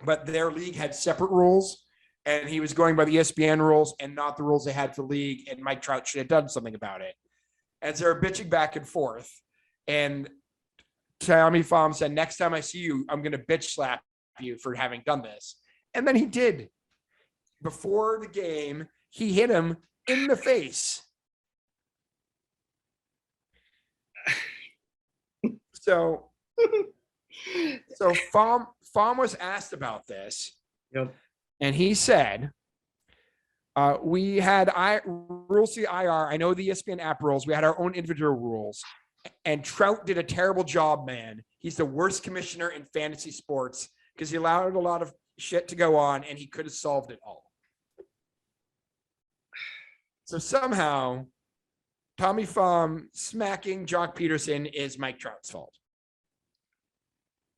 but their league had separate rules, and he was going by the ESPN rules and not the rules they had for the league, and Mike Trout should have done something about it. As they're bitching back and forth, and Tommy Pham said, next time I see you, I'm going to bitch slap you for having done this. And then he did. Before the game, he hit him in the face. So Pham was asked about this. Yep. And he said, we had rules to the IR. I know the ESPN app rules. We had our own individual rules. And Trout did a terrible job, man. He's the worst commissioner in fantasy sports because he allowed a lot of shit to go on, and he could have solved it all. So somehow, Tommy Pham smacking Jock Peterson is Mike Trout's fault.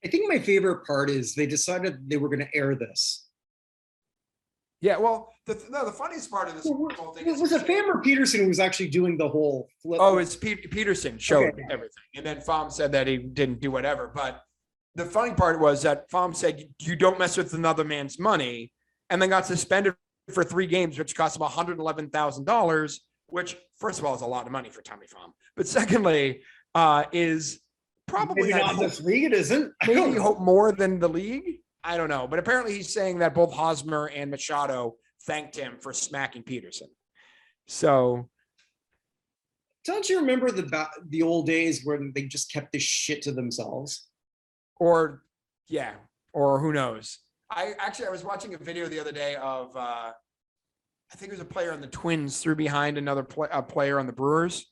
I think my favorite part is they decided they were going to air this. Yeah, well, the funniest part of this whole thing was it Pham or Peterson who was actually doing the whole flip? Oh, it's Peterson showed everything. And then Pham said that he didn't do whatever. But the funny part was that Pham said, you don't mess with another man's money, and then got suspended for 3 games, which cost him $111,000, which, first of all, is a lot of money for Tommy Pham. But secondly, is probably not this league. It isn't. Maybe hope more than the league. I don't know. But apparently he's saying that both Hosmer and Machado thanked him for smacking Peterson. So don't you remember the old days when they just kept this shit to themselves? Or who knows? I was watching a video the other day of I think it was a player on the Twins threw behind another player on the Brewers.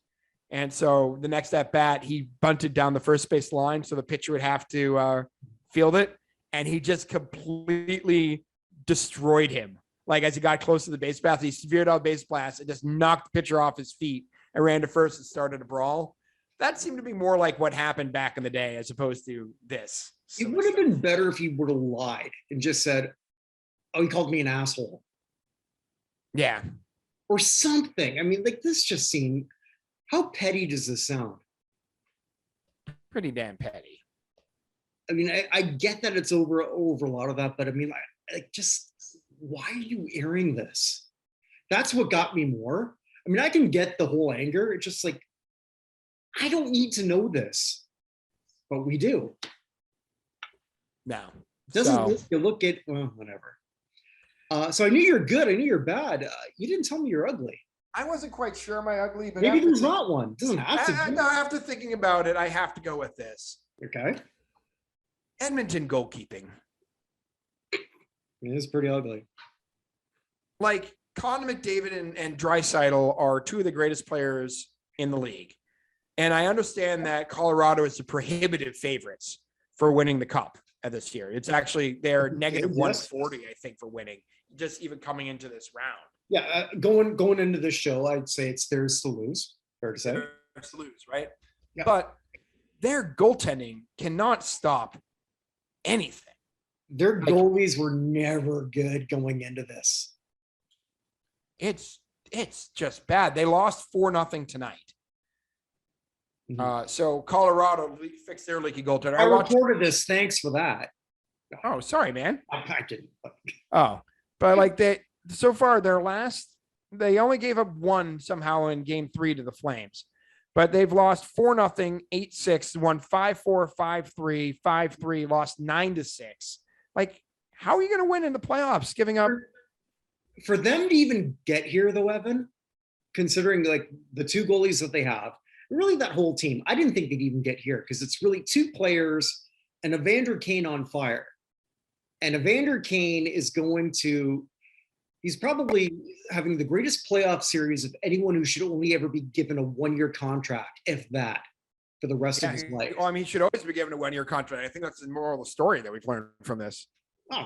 And so the next at bat, he bunted down the first base line, so the pitcher would have to field it. And he just completely destroyed him. Like, as he got close to the base path, he veered out base blast and just knocked the pitcher off his feet and ran to first and started a brawl. That seemed to be more like what happened back in the day as opposed to this. It would have been better if he would have lied and just said, "Oh, he called me an asshole," Yeah, or something. I mean, like this just seemed. How petty does this sound? pretty damn petty. I mean, I get that it's over a lot of that, but I mean, like, just why are you airing this? That's what got me more. I mean, I can get the whole anger. It's just like I don't need to know this, but we do. No, Doesn't so, you look at well, whatever. So I knew you're good. I knew you're bad. You didn't tell me you're ugly. I wasn't quite sure am I ugly, but Maybe there's not one. Doesn't have to be. no, after thinking about it, I have to go with this. Okay. Edmonton goalkeeping. It is pretty ugly. Like Connor McDavid and Draisaitl are two of the greatest players in the league. And I understand that Colorado is the prohibitive favorites for winning the cup this year. It's actually they're negative 140, I think, for winning, just even coming into this round. Yeah, going into this show, I'd say it's theirs to lose. Fair to say. Theirs to lose, right? Yeah. But their goaltending cannot stop anything. Their goalies were never good going into this. It's just bad. They lost 4-0 tonight. Mhm. So Colorado fixed their leaky goaltender. I reported this. Thanks for that. Oh, sorry, man. I didn't. Oh, but like so far they only gave up one somehow in game 3 to the Flames, but they've lost 4-0, 8-6, won 5-4, 5-3, 5-3, lost 9-6. Like, how are you going to win in the playoffs giving up? For them to even get here, though, Evan, considering like the two goalies that they have, really that whole team, I didn't think they'd even get here because it's really two players and Evander Kane on fire. And Evander Kane is he's probably having the greatest playoff series of anyone who should only ever be given a 1-year contract, if that, for the rest of his life. Well, I mean, he should always be given a 1-year contract. I think that's the moral of the story that we've learned from this. Oh.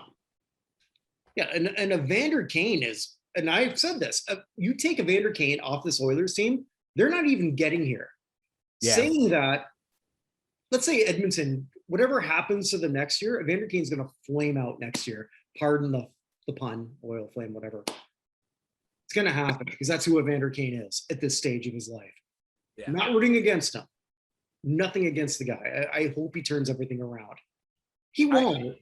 Yeah, and Evander Kane is, and I've said this, you take Evander Kane off this Oilers team, they're not even getting here. Yeah. Saying that, let's say Edmonton, whatever happens to them next year, Evander Kane's going to flame out next year. Pardon the pun, oil flame, whatever. It's going to happen because that's who Evander Kane is at this stage of his life. Yeah. I'm not rooting against him. Nothing against the guy. I hope he turns everything around. He won't.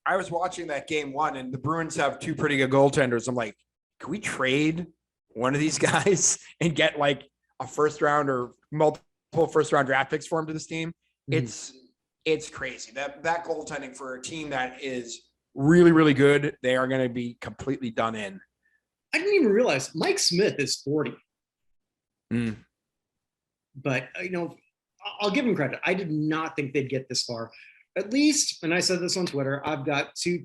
I was watching that game 1, and the Bruins have two pretty good goaltenders. I'm like, can we trade one of these guys and get like a first round or multiple first round draft picks for him to this team? Mm-hmm. It's crazy that goaltending for a team that is really, really good, they are going to be completely done in. I didn't even realize Mike Smith is 40. But, I'll give him credit. I did not think they'd get this far. At least, and I said this on Twitter, I've got two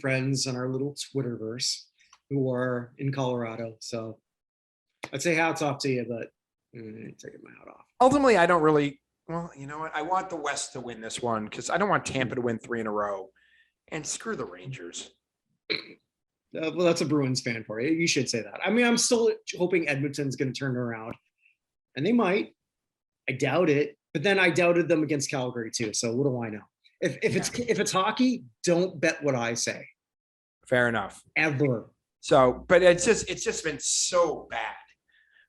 friends in our little Twitterverse who are in Colorado. So I'd say hats off to you, but taking my hat off. Ultimately, I don't really, well, you know what? I want the West to win this one because I don't want Tampa to win 3 in a row. And screw the Rangers. Well, that's a Bruins fan for you. You should say that. I mean, I'm still hoping Edmonton's going to turn around. And they might. I doubt it. But then I doubted them against Calgary too. So what do I know? If it's hockey, don't bet what I say. Fair enough. Ever. So, but it's just been so bad.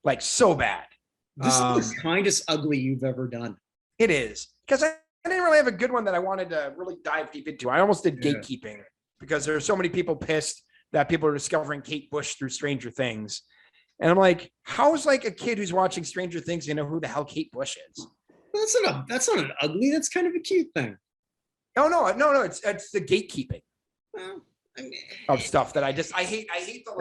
Like so bad. This is the kindest ugly you've ever done. It is. Because I didn't really have a good one that I wanted to really dive deep into. I almost did gatekeeping because there are so many people pissed that people are discovering Kate Bush through Stranger Things. And I'm like, how is like a kid who's watching Stranger Things, who the hell Kate Bush is? That's not an ugly. That's kind of a cute thing. No. It's the gatekeeping of stuff that I hate. I hate the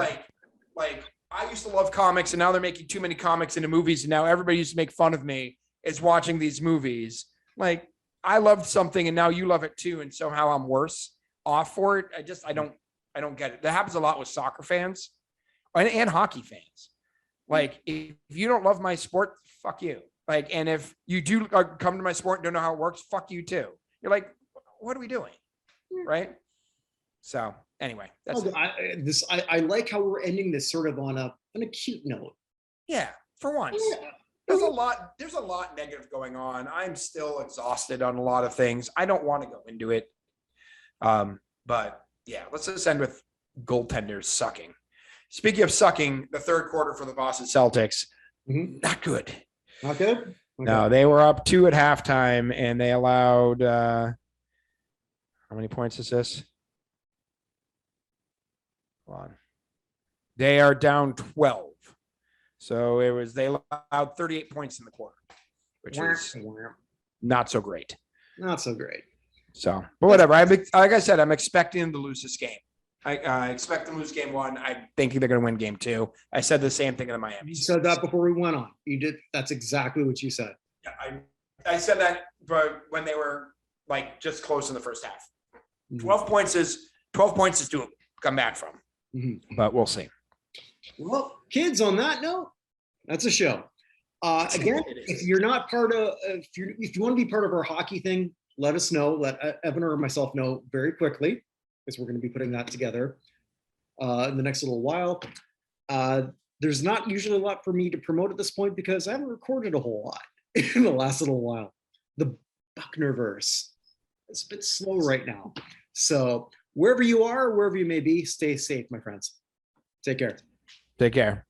like I used to love comics and now they're making too many comics into movies. And now everybody used to make fun of me is watching these movies. Like I loved something and now you love it too. And somehow I'm worse off for it. I don't get it. That happens a lot with soccer fans and hockey fans. Like if you don't love my sport, fuck you. Like, and if you do come to my sport and don't know how it works, fuck you too. You're like, what are we doing? Right. So anyway, that's I like how we're ending this sort of on a cute note. Yeah. For once. there's a lot negative going on. I'm still exhausted on a lot of things. I don't want to go into it. But yeah, let's just end with goaltenders sucking. Speaking of sucking, the third quarter for the Boston Celtics, not good. Not good? Okay. No, they were up 2 at halftime and they allowed, how many points is this? Hold on. They are down 12. So they allowed 38 points in the quarter, which is not so great. Not so great. So, but whatever. Like I said, I'm expecting them to lose this game. I expect them to lose game 1. I think they're going to win game 2. I said the same thing in the Miami. You said that before we went on. You did. That's exactly what you said. Yeah, I said that, but when they were like just close in the first half. 12 points is to come back from. But we'll see. Well, kids, on that note, that's a show. Again, if you're not part of, if you want to be part of our hockey thing, let us know. Let Evan or myself know very quickly, because we're going to be putting that together in the next little while. There's not usually a lot for me to promote at this point because I haven't recorded a whole lot in the last little while. The Buchner-verse is a bit slow right now. So wherever you are, wherever you may be, stay safe, my friends. Take care. Take care.